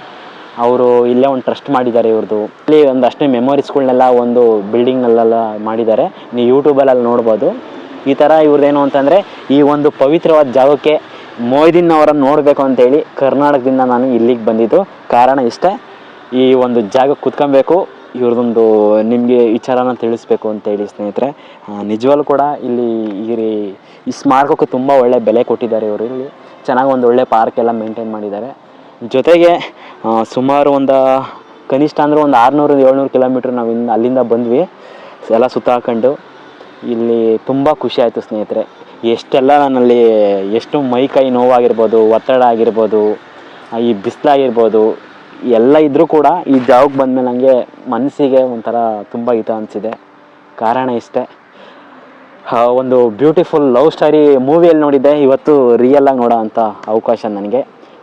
ಅವರು ಇಲ್ಲೇ ಒಂದು ಟ್ರಸ್ಟ್ ಮಾಡಿದ್ದಾರೆ. ಇವ್ರದ್ದು ಇಲ್ಲಿ ಒಂದಷ್ಟು ಮೆಮೊರೀಸ್ಗಳನ್ನೆಲ್ಲ ಒಂದು ಬಿಲ್ಡಿಂಗ್ನಲ್ಲೆಲ್ಲ ಮಾಡಿದ್ದಾರೆ. ನೀವು ಯೂಟ್ಯೂಬಲ್ಲಿ ನೋಡ್ಬೋದು. ಈ ಥರ ಇವ್ರದ್ದೇನು ಅಂತಂದರೆ ಈ ಒಂದು ಪವಿತ್ರವಾದ ಜಾಗಕ್ಕೆ ಮೊಯ್ದಿನ್ ಅವರನ್ನು ನೋಡಬೇಕು ಅಂತೇಳಿ ಕರ್ನಾಟಕದಿಂದ ನಾನು ಇಲ್ಲಿಗೆ ಬಂದಿದ್ದು. ಕಾರಣ ಇಷ್ಟೇ, ಈ ಒಂದು ಜಾಗಕ್ಕೆ ಕುತ್ಕೊಬೇಕು, ಇವ್ರದ್ದೊಂದು ನಿಮಗೆ ವಿಚಾರನ ತಿಳಿಸ್ಬೇಕು ಅಂತೇಳಿ ಸ್ನೇಹಿತರೆ. ನಿಜವಾಗ್ಲೂ ಕೂಡ ಇಲ್ಲಿ ಈ ಸ್ಮಾರಕಕ್ಕೂ ತುಂಬ ಒಳ್ಳೆ ಬೆಲೆ ಕೊಟ್ಟಿದ್ದಾರೆ ಇವರು. ಇಲ್ಲಿ ಚೆನ್ನಾಗಿ ಒಂದು ಒಳ್ಳೆ ಪಾರ್ಕ್ ಎಲ್ಲ ಮೇಂಟೈನ್ ಮಾಡಿದ್ದಾರೆ. ಜೊತೆಗೆ ಸುಮಾರು ಒಂದು ಕನಿಷ್ಠ ಅಂದರೆ ಒಂದು 600-700 ಕಿಲೋಮೀಟ್ರ್ ನಾವು ಅಲ್ಲಿಂದ ಬಂದ್ವಿ ಎಲ್ಲ ಸುತ್ತಾಕೊಂಡು. ಇಲ್ಲಿ ತುಂಬ ಖುಷಿ ಆಯಿತು ಸ್ನೇಹಿತರೆ. ಎಷ್ಟೆಲ್ಲ ನನ್ನಲ್ಲಿ ಎಷ್ಟು ಮೈಕೈ ನೋವಾಗಿರ್ಬೋದು, ಒತ್ತಡ ಆಗಿರ್ಬೋದು, ಈ ಬಿಸಿಲಾಗಿರ್ಬೋದು ಎಲ್ಲ ಇದ್ದರೂ ಕೂಡ ಈ ಜಾಗಕ್ಕೆ ಬಂದಮೇಲೆ ನನಗೆ ಮನಸ್ಸಿಗೆ ಒಂಥರ ತುಂಬ ಹಿತ ಅನಿಸಿದೆ. ಕಾರಣ ಇಷ್ಟೇ, ಒಂದು ಬ್ಯೂಟಿಫುಲ್ ಲವ್ ಸ್ಟೋರಿ ಮೂವಿಯಲ್ಲಿ ನೋಡಿದ್ದೆ, ಇವತ್ತು ರಿಯಲಾಗಿ ನೋಡೋ ಅಂಥ ಅವಕಾಶ ನನಗೆ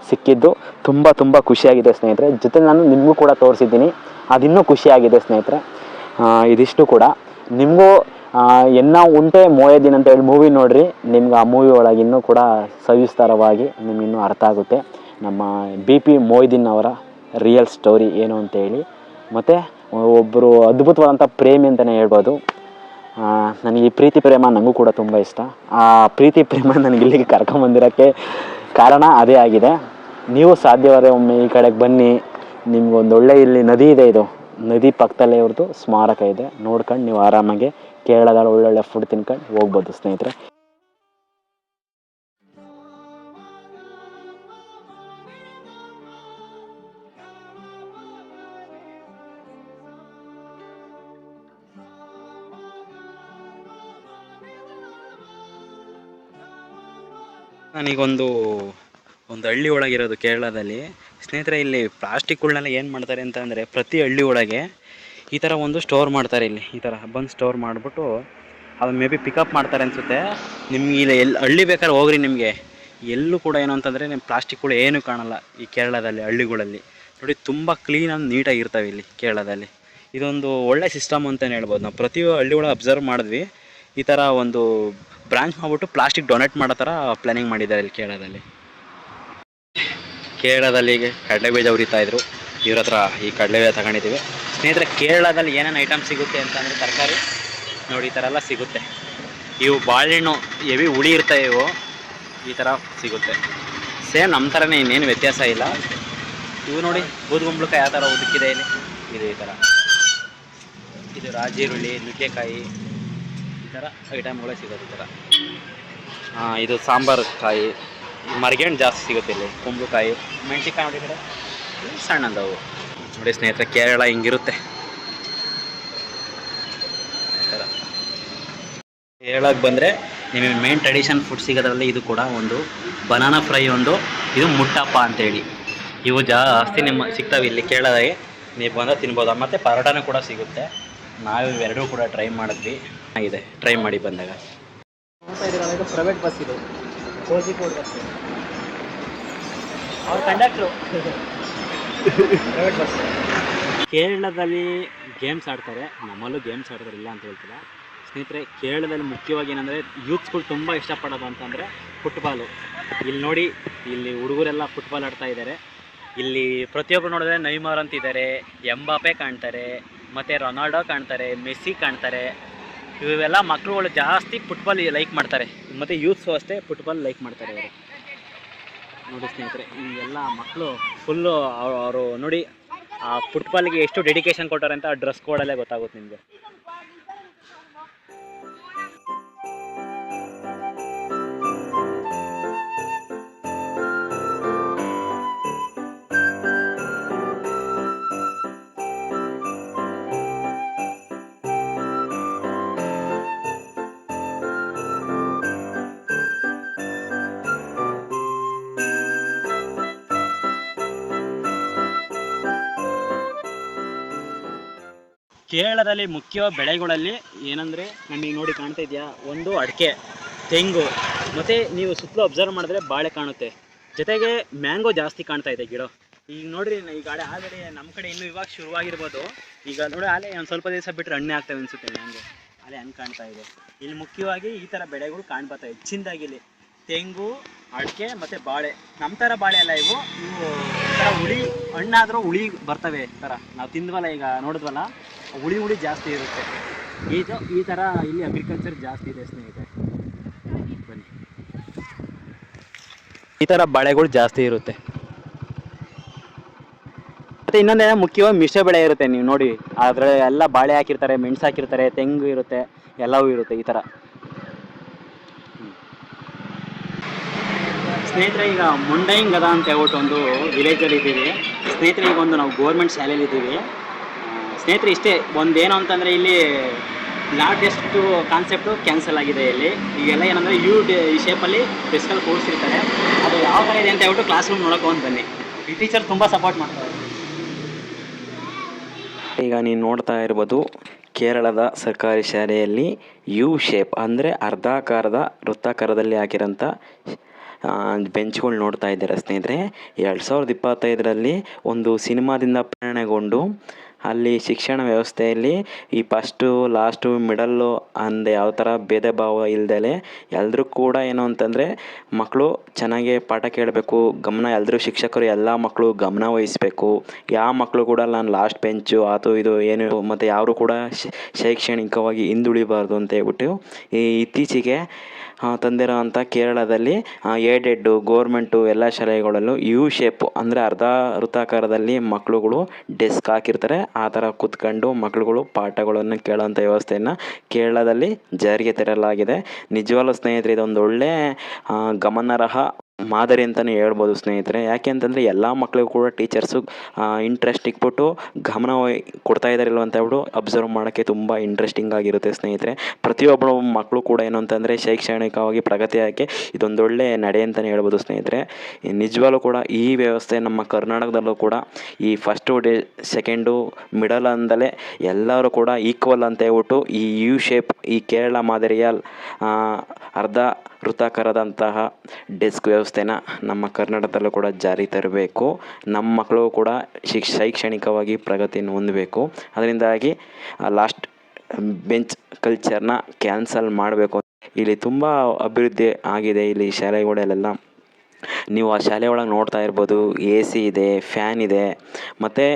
ಸಿಕ್ಕಿದ್ದು ತುಂಬ ತುಂಬ ಖುಷಿಯಾಗಿದೆ ಸ್ನೇಹಿತರೆ. ಜೊತೆ ನಾನು ನಿಮಗೂ ಕೂಡ ತೋರಿಸಿದ್ದೀನಿ, ಅದಿನ್ನೂ ಖುಷಿಯಾಗಿದೆ ಸ್ನೇಹಿತರೆ. ಇದಿಷ್ಟು ಕೂಡ ನಿಮಗೂ ಎನ್ನ ಉಂಟೆ ಮೊಯ್ದಿನ್ ಅಂತ ಹೇಳಿ ಮೂವಿ ನೋಡಿರಿ, ನಿಮ್ಗೆ ಆ ಮೂವಿ ಒಳಗೆ ಇನ್ನೂ ಕೂಡ ಸವಿಸ್ತಾರವಾಗಿ ನಿಮ್ಗೆ ಇನ್ನೂ ಅರ್ಥ ಆಗುತ್ತೆ ನಮ್ಮ BP ಮೊಯ್ದಿನ್ ಅವರ ರಿಯಲ್ ಸ್ಟೋರಿ ಏನು ಅಂತೇಳಿ. ಮತ್ತು ಒಬ್ಬರು ಅದ್ಭುತವಾದಂಥ ಪ್ರೇಮಿ ಅಂತಲೇ ಹೇಳ್ಬೋದು. ನನಗೆ ಈ ಪ್ರೀತಿ ಪ್ರೇಮ ನನಗೂ ಕೂಡ ತುಂಬ ಇಷ್ಟ. ಆ ಪ್ರೀತಿ ಪ್ರೇಮ ನನಗೆ ಇಲ್ಲಿಗೆ ಕರ್ಕೊಂಬಂದಿರೋಕ್ಕೆ ಕಾರಣ ಅದೇ ಆಗಿದೆ. ನೀವು ಸಾಧ್ಯವಾದರೆ ಒಮ್ಮೆ ಈ ಕಡೆಗೆ ಬನ್ನಿ. ನಿಮ್ಗೊಂದೊಳ್ಳೆ ಇಲ್ಲಿ ನದಿ ಇದೆ, ಇದು ನದಿ ಪಕ್ಕದಲ್ಲೇ ಇವ್ರದ್ದು ಸ್ಮಾರಕ ಇದೆ. ನೋಡ್ಕೊಂಡು ನೀವು ಆರಾಮಾಗಿ ಕೇರಳದಲ್ಲಿ ಒಳ್ಳೊಳ್ಳೆ ಫುಡ್ ತಿನ್ಕೊಂಡು ಹೋಗ್ಬೋದು ಸ್ನೇಹಿತರೆ. ನಾನೀಗೊಂದು ಹಳ್ಳಿ ಒಳಗಿರೋದು ಕೇರಳದಲ್ಲಿ ಸ್ನೇಹಿತರೆ. ಇಲ್ಲಿ ಪ್ಲಾಸ್ಟಿಕ್ಗಳನ್ನೆಲ್ಲ ಏನು ಮಾಡ್ತಾರೆ ಅಂತಂದರೆ ಪ್ರತಿ ಹಳ್ಳಿ ಒಳಗೆ ಈ ಥರ ಒಂದು ಸ್ಟೋರ್ ಮಾಡ್ತಾರೆ. ಇಲ್ಲಿ ಈ ಥರ ಬಂದು ಸ್ಟೋರ್ ಮಾಡಿಬಿಟ್ಟು ಅದನ್ನು ಮೇ ಬಿ ಪಿಕಪ್ ಮಾಡ್ತಾರೆ ಅನಿಸುತ್ತೆ. ನಿಮ್ಗೆ ಇಲ್ಲಿ ಹಳ್ಳಿ ಬೇಕಾದ್ರೆ ಹೋಗ್ರಿ, ನಿಮಗೆ ಎಲ್ಲೂ ಕೂಡ ಏನು ಅಂತಂದರೆ ನಿಮ್ಮ ಪ್ಲಾಸ್ಟಿಕ್ಗಳು ಏನೂ ಕಾಣಲ್ಲ ಈ ಕೇರಳದಲ್ಲಿ. ಹಳ್ಳಿಗಳಲ್ಲಿ ನೋಡಿ ತುಂಬ ಕ್ಲೀನಾಗಿ ನೀಟಾಗಿ ಇರ್ತವೆ ಇಲ್ಲಿ ಕೇರಳದಲ್ಲಿ. ಇದೊಂದು ಒಳ್ಳೆ ಸಿಸ್ಟಮ್ ಅಂತಲೇ ಹೇಳ್ಬೋದು. ನಾವು ಪ್ರತಿ ಹಳ್ಳಿ ಒಳಗೆ ಅಬ್ಸರ್ವ್ ಮಾಡಿದ್ವಿ, ಈ ಥರ ಒಂದು ಬ್ರಾಂಚ್ ಮಾಡಿಬಿಟ್ಟು ಪ್ಲಾಸ್ಟಿಕ್ ಡೊನೇಟ್ ಮಾಡೋ ಥರ ಪ್ಲ್ಯಾನಿಂಗ್ ಮಾಡಿದ್ದಾರೆ ಇಲ್ಲಿ ಕೇರಳದಲ್ಲಿ. ಕೇರಳದಲ್ಲಿ ಕಡಲೆ ಬೀಜ ಉರಿತಾಯಿದ್ರು, ಇವ್ರ ಹತ್ರ ಈ ಕಡಲೆ ಬೀಜ ತಗೊಂಡಿದ್ದೀವಿ ಸ್ನೇಹಿತರೆ. ಕೇರಳದಲ್ಲಿ ಏನೇನು ಐಟಮ್ ಸಿಗುತ್ತೆ ಅಂತಂದರೆ ತರಕಾರಿ ನೋಡಿ ಈ ಥರ ಎಲ್ಲ ಸಿಗುತ್ತೆ. ಇವು ಬಾಳೆಹಣ್ಣು ಹೆವಿ ಹುಳಿ ಇರ್ತವೆ, ಇವು ಈ ಥರ ಸಿಗುತ್ತೆ. ಸೇಮ್ ನಮ್ಮ ಥರನೇ, ಇನ್ನೇನು ವ್ಯತ್ಯಾಸ ಇಲ್ಲ. ಇವು ನೋಡಿ ಬೂದುಗುಂಬಳಕಾಯಿ ಯಾವ ಥರ ಉದುಕಿದೆ ಇಲ್ಲಿ, ಇದು ಈ ಥರ. ಇದು ರಾಜೀರುಳ್ಳಿ, ನುಗ್ಗೆಕಾಯಿ, ಈ ಥರ ಐಟಮ್ಗಳೇ ಸಿಗೋದು ಈ ಥರ. ಇದು ಸಾಂಬಾರು ಕಾಯಿ, ಮರ್ಗೆಣ್ಣು ಜಾಸ್ತಿ ಸಿಗುತ್ತೆ ಇಲ್ಲಿ. ಕುಂಬಳಕಾಯಿ, ಮೆಣಸಿನ್ಕಾಯಿ ನೋಡಿ ಕಡೆ ಸಣ್ಣದವು ನೋಡಿ ಸ್ನೇಹಿತರೆ. ಕೇರಳ ಹಿಂಗಿರುತ್ತೆ ಈ ಥರ. ಕೇರಳಕ್ಕೆ ಬಂದರೆ ನಿಮಗೆ ಮೇನ್ ಟ್ರೆಡಿಷನ್ ಫುಡ್ ಸಿಗೋದ್ರಲ್ಲಿ ಇದು ಕೂಡ ಒಂದು ಬನಾನಾ ಫ್ರೈ, ಒಂದು ಇದು ಮುಟ್ಟಪ್ಪ ಅಂತೇಳಿ. ಇವು ಜಾಸ್ತಿ ನಿಮ್ಮ ಸಿಗ್ತವೆ ಇಲ್ಲಿ ಕೇರಳದಾಗೆ, ನೀವು ಬಂದ ತಿನ್ಬೋದು. ಮತ್ತು ಪರೋಟಾನೂ ಕೂಡ ಸಿಗುತ್ತೆ. ನಾವು ಇವೆರಡೂ ಕೂಡ ಟ್ರೈ ಮಾಡಿದ್ವಿ, ಇದೆ ಟ್ರೈ ಮಾಡಿ ಬಂದಾಗ. ಇದು ಪ್ರೈವೇಟ್ ಬಸ್, ಇದು ಕೋಜಿಕೋಡ್ ಬಸ್, ಅವ್ರ ಕಂಡಕ್ಟ್ರು ಪ್ರೈವೇಟ್ ಬಸ್. ಕೇರಳದಲ್ಲಿ ಗೇಮ್ಸ್ ಆಡ್ತಾರೆ, ನಮ್ಮಲ್ಲೂ ಗೇಮ್ಸ್ ಆಡ್ತಾರೆ, ಇಲ್ಲ ಅಂತ ಹೇಳ್ತಿಲ್ಲ ಸ್ನೇಹಿತರೆ. ಕೇರಳದಲ್ಲಿ ಮುಖ್ಯವಾಗಿ ಏನಂದರೆ ಯೂತ್ಸ್ಗಳು ತುಂಬ ಇಷ್ಟಪಡೋದು ಅಂತಂದರೆ ಫುಟ್ಬಾಲು. ಇಲ್ಲಿ ನೋಡಿ, ಇಲ್ಲಿ ಹುಡುಗರೆಲ್ಲ ಫುಟ್ಬಾಲ್ ಆಡ್ತಾ ಇದ್ದಾರೆ. ಇಲ್ಲಿ ಪ್ರತಿಯೊಬ್ಬರು ನೋಡಿದ್ರೆ ನೈಮಾರ್ ಅಂತಿದ್ದಾರೆ, ಎಂಬಾಪೆ ಕಾಣ್ತಾರೆ, ಮತ್ತು ರೊನಾಲ್ಡೋ ಕಾಣ್ತಾರೆ, ಮೆಸ್ಸಿ ಕಾಣ್ತಾರೆ. ಇವೆಲ್ಲ ಮಕ್ಕಳುಗಳು ಜಾಸ್ತಿ ಫುಟ್ಬಾಲ್ ಲೈಕ್ ಮಾಡ್ತಾರೆ, ಮತ್ತು ಯೂತ್ಸು ಅಷ್ಟೇ ಫುಟ್ಬಾಲ್ ಲೈಕ್ ಮಾಡ್ತಾರೆ ಅವರು. ನೋಡಿ ಸ್ನೇಹಿತರೆ, ಹಿಂಗೆಲ್ಲ ಮಕ್ಕಳು ಫುಲ್ಲು ಅವರು ನೋಡಿ ಆ ಫುಟ್ಬಾಲ್ಗೆ ಎಷ್ಟು ಡೆಡಿಕೇಶನ್ ಕೊಟ್ಟಾರೆ ಅಂತ ಆ ಡ್ರೆಸ್ ಕೋಡಲ್ಲೇ ಗೊತ್ತಾಗುತ್ತೆ ನಿಮಗೆ. ಕೇರಳದಲ್ಲಿ ಮುಖ್ಯ ಬೆಳೆಗಳಲ್ಲಿ ಏನಂದರೆ ನಮಗೆ ನೋಡಿ ಕಾಣ್ತಾ ಇದೆಯಾ, ಒಂದು ಅಡಿಕೆ, ತೆಂಗು, ಮತ್ತು ನೀವು ಸುತ್ತಲೂ ಅಬ್ಸರ್ವ್ ಮಾಡಿದ್ರೆ ಬಾಳೆ ಕಾಣುತ್ತೆ, ಜೊತೆಗೆ ಮ್ಯಾಂಗೋ ಜಾಸ್ತಿ ಕಾಣ್ತಾ ಇದೆ ಗಿಡ. ಈಗ ನೋಡ್ರಿ, ಈಗ ಆಲ್ರೆಡಿ ನಮ್ಮ ಕಡೆ ಇನ್ನೂ ಇವಾಗ ಶುರುವಾಗಿರ್ಬೋದು. ಈಗ ನೋಡಿ ಆಲೆ ಒಂದು ಸ್ವಲ್ಪ ದಿವಸ ಬಿಟ್ಟರೆ ಹಣ್ಣೆ ಆಗ್ತವೆ ಅನಿಸುತ್ತೆ ಮ್ಯಾಂಗೋ, ಅಲ್ಲೇ ಹಣ್ಣು ಕಾಣ್ತಾ ಇದೆ. ಇಲ್ಲಿ ಮುಖ್ಯವಾಗಿ ಈ ಥರ ಬೆಳೆಗಳು ಕಾಣ್ಬರ್ತವೆ ಹೆಚ್ಚಿನದಾಗಿ. ಇಲ್ಲಿ ತೆಂಗು, ಅಡಿಕೆ ಮತ್ತು ಬಾಳೆ. ನಮ್ಮ ಥರ ಬಾಳೆ ಅಲ್ಲ ಇವು ಥರ ಹುಳಿ ಹಣ್ಣಾದರೂ ಹುಳಿ ಬರ್ತವೆ ಥರ. ನಾವು ತಿಂದ್ವಲ್ಲ, ಈಗ ನೋಡಿದ್ವಲ್ಲ, ಹುಳಿ ಜಾಸ್ತಿ ಇರುತ್ತೆ. ಈ ಥರ ಇಲ್ಲಿ ಅಗ್ರಿಕಲ್ಚರ್ ಜಾಸ್ತಿ ಇದೆ ಸ್ನೇಹಿತರೆ. ಬನ್ನಿ, ಈ ಥರ ಬಾಳೆಗಳು ಜಾಸ್ತಿ ಇರುತ್ತೆ. ಮತ್ತು ಇನ್ನೊಂದೇನೋ ಮುಖ್ಯವಾಗಿ ಮಿಶ್ರ ಬೆಳೆ ಇರುತ್ತೆ. ನೀವು ನೋಡಿ ಅದರಲ್ಲಿ ಎಲ್ಲ ಬಾಳೆ ಹಾಕಿರ್ತಾರೆ, ಮೆಣಸು ಹಾಕಿರ್ತಾರೆ, ತೆಂಗು ಇರುತ್ತೆ, ಎಲ್ಲವೂ ಇರುತ್ತೆ ಈ ಥರ. ಸ್ನೇಹಿತರೆ, ಈಗ ಮುಂಡೈಂಗದ ಅಂತ ಹೇಳ್ಬಿಟ್ಟು ಒಂದು ವಿಲೇಜಲ್ಲಿ ಇದ್ದೀವಿ ಸ್ನೇಹಿತರೆ. ಈಗ ಒಂದು ನಾವು ಗೋರ್ಮೆಂಟ್ ಶಾಲೆಯಲ್ಲಿ ಇದ್ದೀವಿ ಸ್ನೇಹಿತರೆ. ಇಷ್ಟೇ ಒಂದೇನು ಅಂತಂದರೆ ಇಲ್ಲಿ ಲಾರ್ಜೆಸ್ಟ್ ಕಾನ್ಸೆಪ್ಟು ಕ್ಯಾನ್ಸಲ್ ಆಗಿದೆ. ಇಲ್ಲಿ ಈಗೆಲ್ಲ ಏನಂದರೆ ಈ ಶೇಪಲ್ಲಿ ಡೆಸ್ಕಲ್ಲಿ ಕೂರಿಸಿರ್ತಾರೆ. ಅದು ಯಾವ ಥರ ಇದೆ ಅಂತ ಹೇಳ್ಬಿಟ್ಟು ಕ್ಲಾಸ್ ರೂಮ್ ನೋಡೋಕೆ ಒಂದು ಬನ್ನಿ. ಈ ಟೀಚರ್ ತುಂಬ ಸಪೋರ್ಟ್ ಮಾಡ್ತಾರೆ. ಈಗ ನೀವು ನೋಡ್ತಾ ಇರ್ಬೋದು, ಕೇರಳದ ಸರ್ಕಾರಿ ಶಾಲೆಯಲ್ಲಿ ಯು ಶೇಪ್ ಅಂದರೆ ಅರ್ಧಾಕಾರದ ವೃತ್ತಾಕಾರದಲ್ಲಿ ಹಾಕಿರೋಂಥ ಬೆಂಚ್ಗಳು ನೋಡ್ತಾ ಇದ್ದಾರೆ ಸ್ನೇಹಿತರೆ. 2025ರಲ್ಲಿ ಒಂದು ಸಿನಿಮಾದಿಂದ ಪ್ರೇರಣೆಗೊಂಡು ಅಲ್ಲಿ ಶಿಕ್ಷಣ ವ್ಯವಸ್ಥೆಯಲ್ಲಿ ಈ ಫಸ್ಟು ಲಾಸ್ಟು ಮಿಡಲ್ಲು ಅಂದೆ ಯಾವ ಥರ ಭೇದ ಭಾವ ಇಲ್ದಲೆ ಎಲ್ಲರೂ ಕೂಡ ಏನು ಅಂತಂದರೆ ಮಕ್ಕಳು ಚೆನ್ನಾಗಿ ಪಾಠ ಕೇಳಬೇಕು, ಗಮನ ಎಲ್ಲರೂ ಶಿಕ್ಷಕರು ಎಲ್ಲ ಮಕ್ಕಳು ಗಮನ ವಹಿಸಬೇಕು. ಯಾವ ಮಕ್ಕಳು ಕೂಡ ನಾನು ಲಾಸ್ಟ್ ಬೆಂಚು ಅದು ಇದು ಏನು ಮತ್ತು ಯಾರು ಕೂಡ ಶೈಕ್ಷಣಿಕವಾಗಿ ಹಿಂದುಳಿಬಾರ್ದು ಅಂತ ಹೇಳ್ಬಿಟ್ಟು ಈ ಇತ್ತೀಚೆಗೆ ತಂದಿರೋ ಅಂಥ ಕೇರಳದಲ್ಲಿ ಏಡೆಡ್ಡು ಗೋರ್ಮೆಂಟು ಎಲ್ಲ ಶಾಲೆಗಳಲ್ಲೂ ಯು ಶೇಪು ಅಂದರೆ ಅರ್ಧ ವೃತ್ತಾಕಾರದಲ್ಲಿ ಮಕ್ಕಳುಗಳು ಡೆಸ್ಕ್ ಹಾಕಿರ್ತಾರೆ. ಆ ಥರ ಕೂತ್ಕೊಂಡು ಮಕ್ಕಳುಗಳು ಪಾಠಗಳನ್ನು ಕೇಳೋಂಥ ವ್ಯವಸ್ಥೆಯನ್ನು ಕೇರಳದಲ್ಲಿ ಜಾರಿಗೆ ತರಲಾಗಿದೆ. ನಿಜವಾಗ್ಲೂ ಸ್ನೇಹಿತರೆ, ಇದೊಂದು ಒಳ್ಳೆ ಗಮನಾರ್ಹ ಮಾದರಿ ಅಂತಲೇ ಹೇಳ್ಬೋದು ಸ್ನೇಹಿತರೆ. ಯಾಕೆ ಅಂತಂದರೆ ಎಲ್ಲ ಮಕ್ಕಳಿಗೂ ಕೂಡ ಟೀಚರ್ಸು ಇಂಟ್ರೆಸ್ಟ್ ಇಟ್ಬಿಟ್ಟು ಗಮನ ಕೊಡ್ತಾ ಇದ್ದಾರಿಲ್ಲ ಅಂತ ಹೇಳ್ಬಿಟ್ಟು ಅಬ್ಸರ್ವ್ ಮಾಡೋಕ್ಕೆ ತುಂಬ ಇಂಟ್ರೆಸ್ಟಿಂಗ್ ಆಗಿರುತ್ತೆ ಸ್ನೇಹಿತರೆ. ಪ್ರತಿಯೊಬ್ಬರು ಮಕ್ಕಳು ಕೂಡ ಏನು ಅಂತಂದರೆ ಶೈಕ್ಷಣಿಕವಾಗಿ ಪ್ರಗತಿ ಆಗಿ ಇದೊಂದೊಳ್ಳೆ ನಡೆ ಅಂತಲೇ ಹೇಳ್ಬೋದು ಸ್ನೇಹಿತರೆ. ನಿಜವಾಗ್ಲೂ ಕೂಡ ಈ ವ್ಯವಸ್ಥೆ ನಮ್ಮ ಕರ್ನಾಟಕದಲ್ಲೂ ಕೂಡ ಈ ಫಸ್ಟು ಸೆಕೆಂಡು ಮಿಡಲ್ ಅಂದಲೇ ಎಲ್ಲರೂ ಕೂಡ ಈಕ್ವಲ್ ಅಂತ ಹೇಳ್ಬಿಟ್ಟು ಈ ಯು ಶೇಪ್ ಈ ಕೇರಳ ಮಾದರಿಯ ಅರ್ಧ ವೃತ್ತಾಕಾರದಂತಹ ಡೆಸ್ಕ್ ವ್ಯವಸ್ಥೆನ ನಮ್ಮ ಕರ್ನಾಟಕದಲ್ಲೂ ಕೂಡ ಜಾರಿ ತರಬೇಕು. ನಮ್ಮ ಮಕ್ಕಳು ಕೂಡ ಶೈಕ್ಷಣಿಕವಾಗಿ ಪ್ರಗತಿಯನ್ನು ಹೊಂದಬೇಕು. ಅದರಿಂದಾಗಿ ಲಾಸ್ಟ್ ಬೆಂಚ್ ಕಲ್ಚರ್ನ ಕ್ಯಾನ್ಸಲ್ ಮಾಡಬೇಕು. ಇಲ್ಲಿ ತುಂಬ ಅಭಿವೃದ್ಧಿ ಆಗಿದೆ ಇಲ್ಲಿ ಶಾಲೆಗಳಲ್ಲೆಲ್ಲ. ನೀವು ಆ ಶಾಲೆ ಒಳಗೆ ನೋಡ್ತಾ ಇರ್ಬೋದು, AC ಇದೆ, ಫ್ಯಾನ್ ಇದೆ, ಮತ್ತು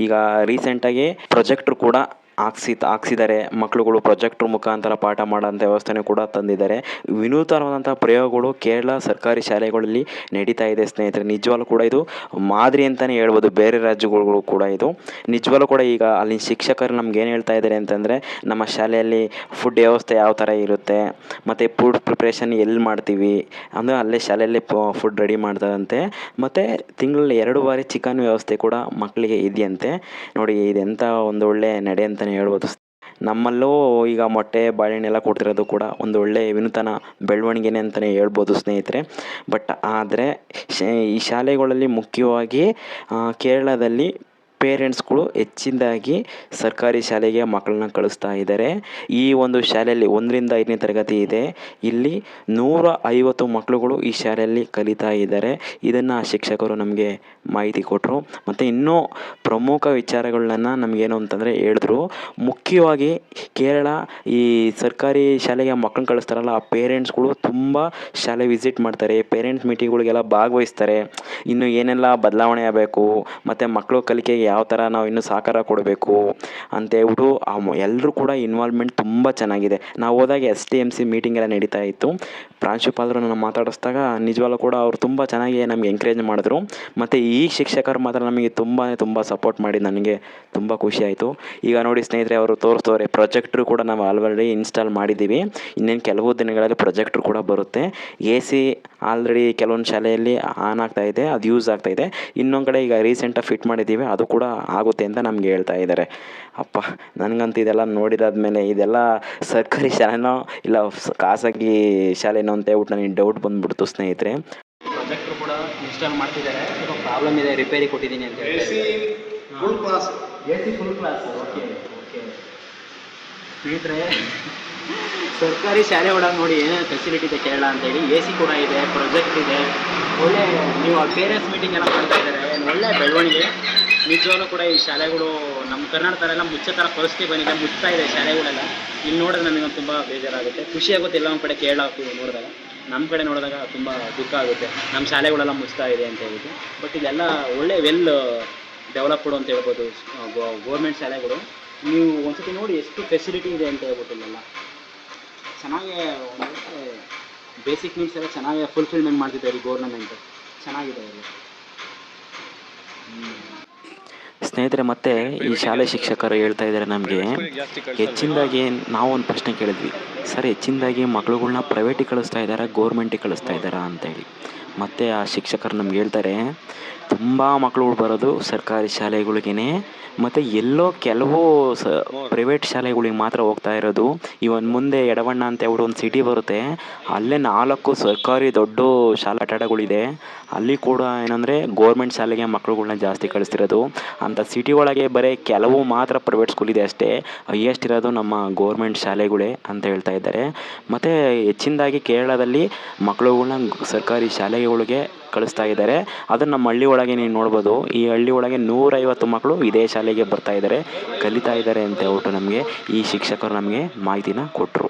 ಈಗ ರೀಸೆಂಟಾಗಿ ಪ್ರೊಜೆಕ್ಟ್ರು ಕೂಡ ಹಾಕ್ಸಿದ್ದಾರೆ. ಮಕ್ಕಳುಗಳು ಪ್ರೊಜೆಕ್ಟ್ರ್ ಮುಖಾಂತರ ಪಾಠ ಮಾಡೋಂಥ ವ್ಯವಸ್ಥೆನೂ ಕೂಡ ತಂದಿದ್ದಾರೆ. ವಿನೂತನವಾದಂಥ ಪ್ರಯೋಗಗಳು ಕೇರಳ ಸರ್ಕಾರಿ ಶಾಲೆಗಳಲ್ಲಿ ನಡೀತಾ ಇದೆ ಸ್ನೇಹಿತರೆ. ನಿಜವಾಗ್ಲೂ ಕೂಡ ಇದು ಮಾದರಿ ಅಂತಲೇ ಹೇಳ್ಬೋದು ಬೇರೆ ರಾಜ್ಯಗಳು ಕೂಡ. ಇದು ನಿಜವಾಗ್ಲೂ ಕೂಡ ಈಗ ಅಲ್ಲಿ ಶಿಕ್ಷಕರು ನಮ್ಗೆ ಏನು ಹೇಳ್ತಾ ಇದ್ದಾರೆ ಅಂತಂದರೆ, ನಮ್ಮ ಶಾಲೆಯಲ್ಲಿ ಫುಡ್ ವ್ಯವಸ್ಥೆ ಯಾವ ಥರ ಇರುತ್ತೆ, ಮತ್ತು ಫುಡ್ ಪ್ರಿಪ್ರೇಷನ್ ಎಲ್ಲಿ ಮಾಡ್ತೀವಿ ಅಂದರೆ ಅಲ್ಲೇ ಶಾಲೆಯಲ್ಲಿ ಫುಡ್ ರೆಡಿ ಮಾಡ್ತಾರಂತೆ. ಮತ್ತು ತಿಂಗಳಲ್ಲಿ 2 ಬಾರಿ ಚಿಕನ್ ವ್ಯವಸ್ಥೆ ಕೂಡ ಮಕ್ಕಳಿಗೆ ಇದೆಯಂತೆ. ನೋಡಿ, ಇದೆಂಥ ಒಂದು ಒಳ್ಳೆ ನಡೆ ಅಂತಲೇ ಹೇಳ್ಬೋದು. ನಮ್ಮಲ್ಲೂ ಈಗ ಮೊಟ್ಟೆ ಬಾಳೆಹಣ್ಣೆಲ್ಲ ಕೊಡ್ತಿರೋದು ಕೂಡ ಒಂದು ಒಳ್ಳೆ ವಿನೂತನ ಬೆಳವಣಿಗೆನೇ ಅಂತಲೇ ಹೇಳ್ಬೋದು ಸ್ನೇಹಿತರೆ. ಬಟ್ ಆದರೆ ಈ ಶಾಲೆಗಳಲ್ಲಿ ಮುಖ್ಯವಾಗಿ ಕೇರಳದಲ್ಲಿ ಪೇರೆಂಟ್ಸ್ಗಳು ಹೆಚ್ಚಿನದಾಗಿ ಸರ್ಕಾರಿ ಶಾಲೆಗೆ ಮಕ್ಕಳನ್ನ ಕಳಿಸ್ತಾ ಇದ್ದಾರೆ. ಈ ಒಂದು ಶಾಲೆಯಲ್ಲಿ 1ರಿಂದ 5ನೇ ತರಗತಿ ಇದೆ. ಇಲ್ಲಿ 150 ಮಕ್ಕಳುಗಳು ಈ ಶಾಲೆಯಲ್ಲಿ ಕಲಿತಾ ಇದ್ದಾರೆ. ಇದನ್ನು ಶಿಕ್ಷಕರು ನಮಗೆ ಮಾಹಿತಿ ಕೊಟ್ಟರು. ಮತ್ತು ಇನ್ನೂ ಪ್ರಮುಖ ವಿಚಾರಗಳನ್ನ ನಮಗೇನು ಅಂತಂದರೆ ಹೇಳಿದ್ರು. ಮುಖ್ಯವಾಗಿ ಕೇರಳ ಈ ಸರ್ಕಾರಿ ಶಾಲೆಗೆ ಮಕ್ಕಳನ್ನ ಕಳಿಸ್ತಾರಲ್ಲ, ಆ ಪೇರೆಂಟ್ಸ್ಗಳು ತುಂಬ ಶಾಲೆ ವಿಸಿಟ್ ಮಾಡ್ತಾರೆ, ಪೇರೆಂಟ್ಸ್ ಮೀಟಿಂಗ್ಗಳಿಗೆಲ್ಲ ಭಾಗವಹಿಸ್ತಾರೆ. ಇನ್ನು ಏನೆಲ್ಲ ಬದಲಾವಣೆ ಆಗಬೇಕು ಮತ್ತು ಮಕ್ಕಳು ಕಲಿಕೆಗೆ ಯಾವ ಥರ ನಾವು ಇನ್ನೂ ಸಹಕಾರ ಕೊಡಬೇಕು ಅಂತೇಳ್ಬಿಟ್ಟು ಎಲ್ಲರೂ ಕೂಡ ಇನ್ವಾಲ್ವ್ಮೆಂಟ್ ತುಂಬ ಚೆನ್ನಾಗಿದೆ. ನಾವು ಹೋದಾಗ STMC ಮೀಟಿಂಗ್ ಎಲ್ಲ ನಡೀತಾ ಇತ್ತು. ಪ್ರಾಂಶುಪಾಲರು ನಾನು ಮಾತಾಡಿಸಿದಾಗ ನಿಜವಾಗ್ಲೂ ಕೂಡ ಅವರು ತುಂಬ ಚೆನ್ನಾಗಿ ನಮಗೆ ಎಂಕರೇಜ್ ಮಾಡಿದ್ರು. ಮತ್ತು ಈ ಶಿಕ್ಷಕರು ಮಾತ್ರ ನಮಗೆ ತುಂಬ ಸಪೋರ್ಟ್ ಮಾಡಿ ನನಗೆ ತುಂಬ ಖುಷಿಯಾಯಿತು. ಈಗ ನೋಡಿ ಸ್ನೇಹಿತರೆ, ಅವರು ತೋರಿಸ್ತವ್ರೆ ಪ್ರೊಜೆಕ್ಟ್ರು ಕೂಡ ನಾವು ಆಲ್ರೆಡಿ ಇನ್ಸ್ಟಾಲ್ ಮಾಡಿದ್ದೀವಿ. ಇನ್ನೇನು ಕೆಲವು ದಿನಗಳಲ್ಲಿ ಪ್ರೊಜೆಕ್ಟ್ರು ಕೂಡ ಬರುತ್ತೆ. AC ಆಲ್ರೆಡಿ ಕೆಲವೊಂದು ಶಾಲೆಯಲ್ಲಿ ಆನ್ ಆಗ್ತಾ ಇದೆ, ಅದು ಯೂಸ್ ಆಗ್ತಾ ಇದೆ. ಇನ್ನೊಂದು ಕಡೆ ಈಗ ರೀಸೆಂಟಾಗಿ ಫಿಟ್ ಮಾಡಿದ್ದೀವಿ, ಅದು ಕೂಡ ಆಗುತ್ತೆ ಅಂತ ನಮಗೆ ಹೇಳ್ತಾ ಇದ್ದಾರೆ. ಅಪ್ಪ, ನನಗಂತೂ ಇದೆಲ್ಲ ನೋಡಿದಾದ್ಮೇಲೆ ಇದೆಲ್ಲ ಸರ್ಕಾರಿ ಶಾಲೆನೋ ಇಲ್ಲ ಖಾಸಗಿ ಶಾಲೆನೋ ಅಂತ ಹೇಳ್ಬಿಟ್ಟು ನನಗೆ ಡೌಟ್ ಬಂದುಬಿಡ್ತು ಸ್ನೇಹಿತರೆ. ಪ್ರೊಜೆಕ್ಟ್ರು ಕೂಡ ಇನ್ಸ್ಟಾಲ್ ಮಾಡ್ತಿದ್ದಾರೆ. ಪ್ರಾಬ್ಲಮ್ ಇದೆ, ರಿಪೇರಿ ಕೊಟ್ಟಿದ್ದೀನಿ ಅಂತ ಹೇಳಿ. AC full class. ಓಕೆ. ಸ್ನೇಹಿತರೆ, ಸರ್ಕಾರಿ ಶಾಲೆ ಒಳಗೆ ನೋಡಿ ಏನೇನು ಫೆಸಿಲಿಟಿ ಇದೆ ಕೇರಳ ಅಂತೇಳಿ. AC ಕೂಡ ಇದೆ, ಪ್ರೊಜೆಕ್ಟ್ ಇದೆ, ಒಳ್ಳೆ ನೀವು ಪೇರೆಂಟ್ಸ್ ಮೀಟಿಂಗ್ ಎಲ್ಲ ಮಾಡ್ತಾ ಇದ್ದಾರೆ, ಒಳ್ಳೆ ಬೆಳವಣಿಗೆ. ನಿಜವಾಗ್ಲೂ ಕೂಡ ಈ ಶಾಲೆಗಳು ನಮ್ಮ ಕರ್ನಾಟಕದಲ್ಲೆಲ್ಲ ಮುಚ್ಚೋ ಥರ ಪರಿಸ್ಥಿತಿ ಬಂದಿದೆ, ಮುಚ್ತಾ ಇದೆ ಶಾಲೆಗಳೆಲ್ಲ. ಇಲ್ಲಿ ನೋಡಿದ್ರೆ ನಮಗೆ ತುಂಬ ಬೇಜಾರಾಗುತ್ತೆ, ಖುಷಿ ಆಗುತ್ತೆ. ಎಲ್ಲ ಒಂದು ಕಡೆ ಕೇರಳ ನೋಡಿದಾಗ, ನಮ್ಮ ಕಡೆ ನೋಡಿದಾಗ ತುಂಬ ದುಃಖ ಆಗುತ್ತೆ, ನಮ್ಮ ಶಾಲೆಗಳೆಲ್ಲ ಮುಚ್ತಾ ಇದೆ ಅಂತ ಹೇಳ್ಬಿಟ್ಟು. ಬಟ್ ಇದೆಲ್ಲ ಒಳ್ಳೆ ವೆಲ್ ಡೆವಲಪ್ಡ್ ಅಂತ ಹೇಳ್ಬೋದು ಗೌರ್ಮೆಂಟ್ ಶಾಲೆಗಳು. ನೀವು ಒಂದ್ಸತಿ ನೋಡಿ ಎಷ್ಟು ಫೆಸಿಲಿಟಿ ಇದೆ ಅಂತ ಹೇಳ್ಬಿಟ್ಟು ಇಲ್ಲೆಲ್ಲ ಚೆನ್ನಾಗಿ ಬೇಸಿಕ್ ನೀಡ್ಸ್ ಎಲ್ಲ ಚೆನ್ನಾಗಿ ಫುಲ್ಫಿಲ್ಮೆಂಟ್ ಮಾಡ್ತಿದ್ದಾರೆ ಈ ಗೌರ್ಮೆಂಟ್. ಚೆನ್ನಾಗಿದೆ ಅವರು. ಸ್ನೇಹಿತರೆ, ಮತ್ತೆ ಈ ಶಾಲೆ ಶಿಕ್ಷಕರು ಹೇಳ್ತಾ ಇದ್ದಾರೆ ನಮಗೆ ಹೆಚ್ಚಿನದಾಗಿ ನಾವು ಒಂದು ಪ್ರಶ್ನೆ ಕೇಳಿದ್ವಿ, ಸರ್ ಹೆಚ್ಚಿನದಾಗಿ ಮಕ್ಳುಗಳ್ನ ಪ್ರೈವೇಟಿಗೆ ಕಳಿಸ್ತಾ ಇದ್ದಾರೆ, ಗೌರ್ಮೆಂಟಿಗೆ ಕಳಿಸ್ತಾ ಇದ್ದಾರಾ ಅಂತೇಳಿ. ಮತ್ತು ಆ ಶಿಕ್ಷಕರು ನಮ್ಗೆ ಹೇಳ್ತಾರೆ ತುಂಬ ಮಕ್ಕಳುಗಳು ಬರೋದು ಸರ್ಕಾರಿ ಶಾಲೆಗಳಿಗೇ, ಮತ್ತು ಎಲ್ಲೋ ಕೆಲವು ಪ್ರೈವೇಟ್ ಶಾಲೆಗಳಿಗೆ ಮಾತ್ರ ಹೋಗ್ತಾ ಇರೋದು. ಇವನ್ ಮುಂದೆ ಎಡವಣ್ಣ ಅಂತ ಹೇಳ್ಬಿಟ್ಟು ಒಂದು ಸಿಟಿ ಬರುತ್ತೆ, ಅಲ್ಲೇ 4 ಸರ್ಕಾರಿ ದೊಡ್ಡ ಶಾಲಾ ಕಟ್ಟಡಗಳಿದೆ. ಅಲ್ಲಿ ಕೂಡ ಏನಂದರೆ ಗೌರ್ಮೆಂಟ್ ಶಾಲೆಗೆ ಮಕ್ಳುಗಳ್ನ ಜಾಸ್ತಿ ಕಳಿಸ್ತಿರೋದು. ಅಂಥ ಸಿಟಿ ಒಳಗೆ ಬರೀ ಕೆಲವು ಮಾತ್ರ ಪ್ರೈವೇಟ್ ಸ್ಕೂಲ್ ಇದೆ ಅಷ್ಟೇ, ಹೈಯೆಸ್ಟ್ ಇರೋದು ನಮ್ಮ ಗೌರ್ಮೆಂಟ್ ಶಾಲೆಗಳೇ ಅಂತ ಹೇಳ್ತಾ ಇದ್ದಾರೆ. ಮತ್ತು ಹೆಚ್ಚಿನದಾಗಿ ಕೇರಳದಲ್ಲಿ ಮಕ್ಳುಗಳ್ನ ಸರ್ಕಾರಿ ಶಾಲೆಗಳಿಗೆ ಕಳಿಸ್ತಾ ಇದ್ದಾರೆ. ಅದನ್ನು ನಮ್ಮ ಹಳ್ಳಿ ಒಳಗೆ ನೀವು ನೋಡ್ಬೋದು, ಈ ಹಳ್ಳಿ ಒಳಗೆ 150 ಮಕ್ಕಳು ಇದೇ ಶಾಲೆಗೆ ಬರ್ತಾ ಇದ್ದಾರೆ, ಕಲಿತಾ ಇದ್ದಾರೆ ಅಂತ ಹೇಳ್ಬಿಟ್ಟು ನಮಗೆ ಈ ಶಿಕ್ಷಕರು ನಮಗೆ ಮಾಹಿತಿನ ಕೊಟ್ಟರು.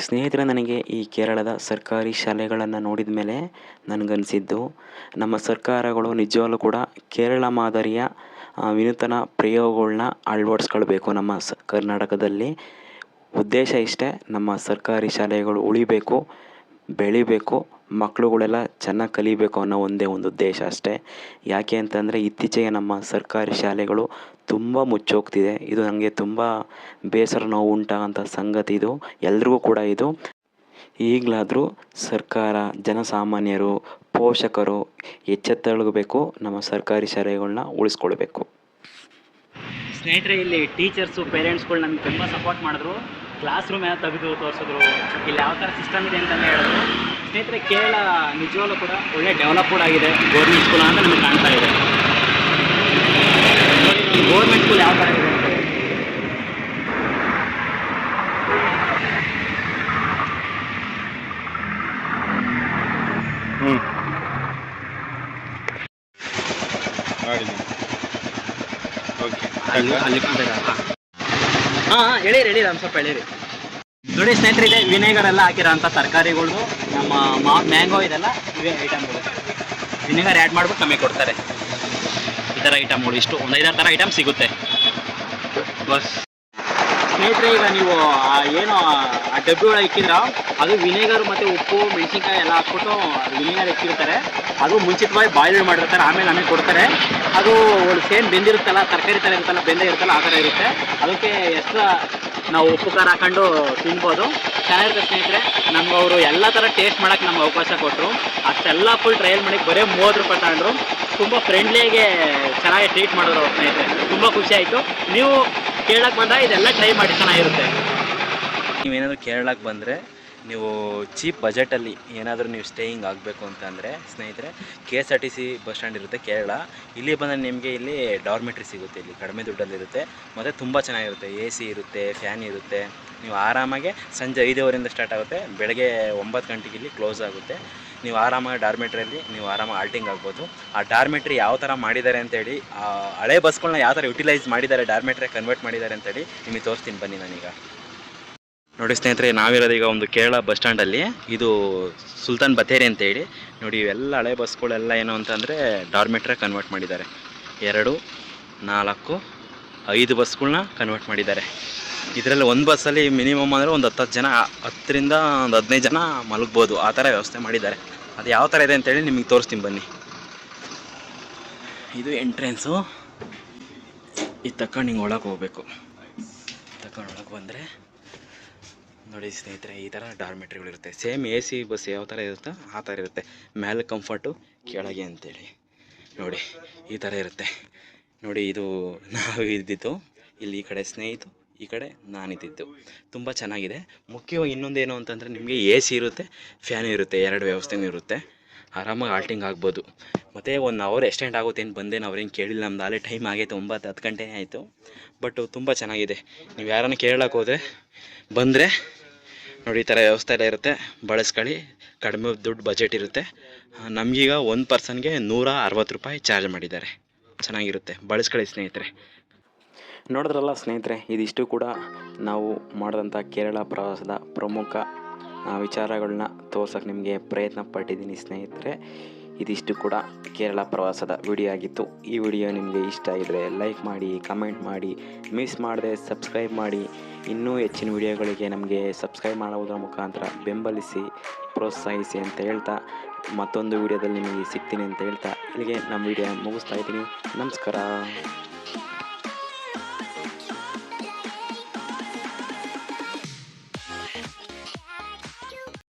ಸ್ನೇಹಿತರೆ, ನನಗೆ ಈ ಕೇರಳದ ಸರ್ಕಾರಿ ಶಾಲೆಗಳನ್ನು ನೋಡಿದ ಮೇಲೆ ನನಗನ್ನಿಸಿದ್ದು, ನಮ್ಮ ಸರ್ಕಾರಗಳು ನಿಜವಾಗ್ಲೂ ಕೂಡ ಕೇರಳ ಮಾದರಿಯ ವಿನೂತನ ಪ್ರಯೋಗಗಳನ್ನ ಅಳವಡಿಸ್ಕೊಳ್ಬೇಕು ನಮ್ಮ ಕರ್ನಾಟಕದಲ್ಲಿ. ಉದ್ದೇಶ ಇಷ್ಟೇ, ನಮ್ಮ ಸರ್ಕಾರಿ ಶಾಲೆಗಳು ಉಳಿಬೇಕು, ಬೆಳಿಬೇಕು, ಮಕ್ಕಳುಗಳೆಲ್ಲ ಚೆನ್ನಾಗಿ ಕಲಿಬೇಕು ಅನ್ನೋ ಒಂದೇ ಒಂದು ಉದ್ದೇಶ ಅಷ್ಟೇ. ಯಾಕೆ ಅಂತಂದರೆ ಇತ್ತೀಚೆಗೆ ನಮ್ಮ ಸರ್ಕಾರಿ ಶಾಲೆಗಳು ತುಂಬ ಮುಚ್ಚೋಗ್ತಿದೆ. ಇದು ನನಗೆ ತುಂಬ ಬೇಸರ ನೋವು ಉಂಟಾಗೋಂಥ ಸಂಗತಿ ಇದು, ಎಲ್ರಿಗೂ ಕೂಡ ಇದು. ಈಗಲಾದರೂ ಸರ್ಕಾರ, ಜನಸಾಮಾನ್ಯರು, ಪೋಷಕರು ಎಚ್ಚೆತ್ತೊಳಗಬೇಕು, ನಮ್ಮ ಸರ್ಕಾರಿ ಶಾಲೆಗಳನ್ನ ಉಳಿಸ್ಕೊಳ್ಬೇಕು. ಸ್ನೇಹಿತರೆ, ಇಲ್ಲಿ ಟೀಚರ್ಸು ಪೇರೆಂಟ್ಸ್ಗಳು ನಮ್ಗೆ ತುಂಬ ಸಪೋರ್ಟ್ ಮಾಡಿದ್ರು. ಕ್ಲಾಸ್ ರೂಮ್ ಎಲ್ಲ ತೆಗೆದು ತೋರಿಸಿದ್ರು, ಇಲ್ಲಿ ಯಾವ ಥರ ಸಿಸ್ಟಮ್ ಇದೆ ಅಂತಲೇ ಹೇಳಿದ್ರು. ಸ್ನೇಹಿತರೆ, ಕೇರಳ ನಿಜವಾಗ್ಲೂ ಕೂಡ ಒಳ್ಳೆ ಡೆವಲಪ್ಡ್ ಆಗಿದೆ ಗೌರ್ಮೆಂಟ್ ಸ್ಕೂಲ್ ಅಂತ ನಮಗೆ ಕಾಣ್ತಾ ಇದೆ. ಗೌರ್ಮೆಂಟ್ ಸ್ಕೂಲ್ ಯಾವ ಥರ ಇದೆ ಅಂತ ಹೇಳಿರಿ ನಮ್ಮ ಸ್ವಲ್ಪ ಹೇಳಿರಿ. ನೋಡಿ ಸ್ನೇಹಿತರೆ, ಇದೆ ವಿನೆಗರ್ ಎಲ್ಲ ಹಾಕಿರೋ ಅಂಥ ತರಕಾರಿಗಳು, ನಮ್ಮ ಮ್ಯಾಂಗೋ ಇದೆಲ್ಲ ಇವೇ ಐಟಮ್ಗಳು. ವಿನೆಗರ್ ಆ್ಯಡ್ ಮಾಡ್ಬಿಟ್ಟು ನಮಗೆ ಕೊಡ್ತಾರೆ. ಈ ಥರ ಐಟಮ್ಗಳು ಇಷ್ಟು ಒಂದು 5-6 ಥರ ಐಟಮ್ ಸಿಗುತ್ತೆ ಬಸ್. ಸ್ನೇಹಿತರೆ, ಈಗ ನೀವು ಏನು ಆ ಡಬ್ಬಿ ಒಳಗೆ ಇಕ್ಕಿದ್ರ, ಅದು ವಿನೆಗರ್ ಮತ್ತು ಉಪ್ಪು ಮೆಣಸಿನ್ಕಾಯಿ ಎಲ್ಲ ಹಾಕ್ಬಿಟ್ಟು ವಿನೆಗರ್ ಇಕ್ಕಿರ್ತಾರೆ. ಅದು ಮುಂಚಿತವಾಗಿ ಬಾಯ್ಲ್ ಮಾಡಿರ್ತಾರೆ, ಆಮೇಲೆ ನಮಗೆ ಕೊಡ್ತಾರೆ. ಅದು ಒಂದು ಸೇಮ್ ಬೆಂದಿರುತ್ತಲ್ಲ, ತರಕಾರಿ ಥರ ಇರುತ್ತಲ್ಲ, ಬೆಂದೇ ಇರುತ್ತಲ್ಲ, ಆ ಥರ ಇರುತ್ತೆ. ಅದಕ್ಕೆ ಎಕ್ಸ್ಟ್ರಾ ನಾವು ಉಪ್ಪು ಖಾರ ಹಾಕೊಂಡು ತಿನ್ಬೋದು. ಚೆನ್ನಾಗಿರುತ್ತೆ ಸ್ನೇಹಿತರೆ. ನಮ್ಗೆ ಅವರು ಎಲ್ಲ ಥರ ಟೇಸ್ಟ್ ಮಾಡೋಕ್ಕೆ ನಮ್ಗೆ ಅವಕಾಶ ಕೊಟ್ಟರು. ಅಷ್ಟೆಲ್ಲ ಫುಲ್ ಟ್ರಯಲ್ ಮಾಡಿ ಬರೀ 30 ರೂಪಾಯಿ ತಗೊಂಡ್ರು. ತುಂಬ ಫ್ರೆಂಡ್ಲಿಯಾಗೆ ಚೆನ್ನಾಗಿ ಟ್ರೀಟ್ ಮಾಡಿದ್ರು ಅವ್ರ ಸ್ನೇಹಿತರೆ. ತುಂಬ ಖುಷಿ ಆಯಿತು. ನೀವು ಕೇರಳಕ್ಕೆ ಬಂದಾಗ ಇದೆಲ್ಲ ಟ್ರೈ ಮಾಡಿ, ಚೆನ್ನಾಗಿರುತ್ತೆ. ನೀವೇನಾದರೂ ಕೇರಳಕ್ಕೆ ಬಂದರೆ ನೀವು ಚೀಪ್ ಬಜೆಟಲ್ಲಿ ಏನಾದರೂ ನೀವು ಸ್ಟೇಯಿಂಗ್ ಆಗಬೇಕು ಅಂತಂದರೆ ಸ್ನೇಹಿತರೆ, KSRTC ಬಸ್ ಸ್ಟ್ಯಾಂಡ್ ಇರುತ್ತೆ ಕೇರಳ. ಇಲ್ಲಿ ಬಂದರೆ ನಿಮಗೆ ಇಲ್ಲಿ ಡಾರ್ಮೆಟ್ರಿ ಸಿಗುತ್ತೆ, ಇಲ್ಲಿ ಕಡಿಮೆ ದುಡ್ಡಲ್ಲಿರುತ್ತೆ, ಮತ್ತು ತುಂಬ ಚೆನ್ನಾಗಿರುತ್ತೆ. AC ಇರುತ್ತೆ, ಫ್ಯಾನ್ ಇರುತ್ತೆ. ನೀವು ಆರಾಮಾಗೆ ಸಂಜೆ 5:15 ಸ್ಟಾರ್ಟ್ ಆಗುತ್ತೆ, ಬೆಳಗ್ಗೆ 9 ಗಂಟೆಗೆ ಇಲ್ಲಿ ಕ್ಲೋಸ್ ಆಗುತ್ತೆ. ನೀವು ಆರಾಮಾಗಿ ಡಾರ್ಮೆಟ್ರಿಯಲ್ಲಿ ನೀವು ಆರಾಮಾಗಿ ಆಲ್ಟಿಂಗ್ ಆಗ್ಬೋದು. ಆ ಡಾರ್ಮೆಟ್ರಿ ಯಾವ ಥರ ಮಾಡಿದ್ದಾರೆ ಅಂತೇಳಿ, ಹಳೆ ಬಸ್ಗಳನ್ನ ಯಾವ ಥರ ಯುಟಿಲೈಸ್ ಮಾಡಿದ್ದಾರೆ, ಡಾರ್ಮೆಟ್ರಿ ಕನ್ವರ್ಟ್ ಮಾಡಿದ್ದಾರೆ ಅಂತೇಳಿ ನಿಮಗೆ ತೋರಿಸ್ತೀನಿ ಬನ್ನಿ ನಾನೀಗ. ನೋಡಿ ಸ್ನೇಹಿತರೆ, ನಾವಿರೋದು ಈಗ ಒಂದು ಕೇರಳ ಬಸ್ ಸ್ಟ್ಯಾಂಡಲ್ಲಿ. ಇದು ಸುಲ್ತಾನ್ ಬತ್ತೇರಿ ಅಂತೇಳಿ. ನೋಡಿ, ಇವೆಲ್ಲ ಹಳೆ ಬಸ್ಗಳೆಲ್ಲ ಏನು ಅಂತಂದರೆ ಡಾರ್ಮೆಟ್ರಿ ಕನ್ವರ್ಟ್ ಮಾಡಿದ್ದಾರೆ. 2, 4, 5 ಬಸ್ಗಳನ್ನ ಕನ್ವರ್ಟ್ ಮಾಡಿದ್ದಾರೆ. ಇದರಲ್ಲಿ ಒಂದು ಬಸ್ಸಲ್ಲಿ ಮಿನಿಮಮ್ ಅಂದರೆ ಒಂದು 10 ಜನ, 10ರಿಂದ ಒಂದು 15 ಜನ ಮಲಗ್ಬೋದು, ಆ ಥರ ವ್ಯವಸ್ಥೆ ಮಾಡಿದ್ದಾರೆ. ಅದು ಯಾವ ಥರ ಇದೆ ಅಂತೇಳಿ ನಿಮಗೆ ತೋರಿಸ್ತೀನಿ ಬನ್ನಿ. ಇದು ಎಂಟ್ರೆನ್ಸು. ಇದು ತಗೊಂಡು ಹಿಂಗೆ ಒಳಗೆ ಹೋಗಬೇಕು. ತಗೊಂಡು ಒಳಗೆ ಬಂದರೆ ನೋಡಿ ಸ್ನೇಹಿತರೆ, ಈ ಥರ ಡಾರ್ಮೆಟ್ರಿಗಳಿರುತ್ತೆ. ಸೇಮ್ AC ಬಸ್ ಯಾವ ಥರ ಇರುತ್ತೋ ಆ ಥರ ಇರುತ್ತೆ. ಮೇಲೆ ಕಂಫರ್ಟು, ಕೆಳಗೆ ಅಂತೇಳಿ ನೋಡಿ ಈ ಥರ ಇರುತ್ತೆ. ನೋಡಿ, ಇದು ನಾವು ಇದ್ದಿದ್ದು ಇಲ್ಲಿ, ಈ ಕಡೆ ಸ್ನೇಹಿತು, ಈ ಕಡೆ ನಾನಿದ್ದಿದ್ದು. ತುಂಬ ಚೆನ್ನಾಗಿದೆ. ಮುಖ್ಯವಾಗಿ ಇನ್ನೊಂದೇನು ಅಂತಂದರೆ ನಿಮಗೆ AC ಇರುತ್ತೆ, ಫ್ಯಾನು ಇರುತ್ತೆ, 2 ವ್ಯವಸ್ಥೆನೂ ಇರುತ್ತೆ. ಆರಾಮಾಗಿ ಆಲ್ಟಿಂಗ್ ಆಗ್ಬೋದು. ಮತ್ತು 1 ಅವರ್ ಎಕ್ಸ್ಟೆಂಡ್ ಆಗುತ್ತೆ ಏನು ಬಂದೇನು ಅವ್ರೇನು ಕೇಳಿಲ್ಲ, ನಮ್ದು ಅಲ್ಲೇ ಟೈಮ್ ಆಗೈತೆ 9-10 ಗಂಟೆ ಆಯಿತು. ಬಟ್ ತುಂಬ ಚೆನ್ನಾಗಿದೆ. ನೀವು ಯಾರನ್ನು ಕೇಳಕ್ಕೆ ಹೋದರೆ ಬಂದರೆ ನೋಡಿ, ಈ ಥರ ವ್ಯವಸ್ಥೆ ಎಲ್ಲ ಇರುತ್ತೆ, ಬಳಸ್ಕೊಳ್ಳಿ. ಕಡಿಮೆ ದುಡ್ಡು ಬಜೆಟ್ ಇರುತ್ತೆ. ನಮಗೀಗ 1 ಪರ್ಸನ್ಗೆ 160 ರೂಪಾಯಿ ಚಾರ್ಜ್ ಮಾಡಿದ್ದಾರೆ. ಚೆನ್ನಾಗಿರುತ್ತೆ, ಬಳಸ್ಕೊಳ್ಳಿ ಸ್ನೇಹಿತರೆ. ನೋಡಿದ್ರಲ್ಲ ಸ್ನೇಹಿತರೆ, ಇದಿಷ್ಟು ಕೂಡ ನಾವು ಮಾಡಿದಂಥ ಕೇರಳ ಪ್ರವಾಸದ ಪ್ರಮುಖ ವಿಚಾರಗಳನ್ನ ತೋರ್ಸೋಕ್ಕೆ ನಿಮಗೆ ಪ್ರಯತ್ನ ಪಟ್ಟಿದ್ದೀನಿ ಸ್ನೇಹಿತರೆ. ಇದಿಷ್ಟು ಕೂಡ ಕೇರಳ ಪ್ರವಾಸದ ವಿಡಿಯೋ ಆಗಿತ್ತು. ಈ ವಿಡಿಯೋ ನಿಮಗೆ ಇಷ್ಟ ಆಗಿದರೆ ಲೈಕ್ ಮಾಡಿ, ಕಮೆಂಟ್ ಮಾಡಿ, ಮಿಸ್ ಮಾಡದೆ ಸಬ್ಸ್ಕ್ರೈಬ್ ಮಾಡಿ. ಇನ್ನೂ ಹೆಚ್ಚಿನ ವಿಡಿಯೋಗಳಿಗೆ ನಮಗೆ ಸಬ್ಸ್ಕ್ರೈಬ್ ಮಾಡುವುದರ ಮುಖಾಂತರ ಬೆಂಬಲಿಸಿ, ಪ್ರೋತ್ಸಾಹಿಸಿ ಅಂತ ಹೇಳ್ತಾ, ಮತ್ತೊಂದು ವಿಡಿಯೋದಲ್ಲಿ ನಿಮಗೆ ಸಿಗ್ತೀನಿ ಅಂತ ಹೇಳ್ತಾ ಇಲ್ಲಿಗೆ ನಮ್ಮ ವಿಡಿಯೋ ಮುಗಿಸ್ತಾ ಇದ್ದೀನಿ. ನಮಸ್ಕಾರ.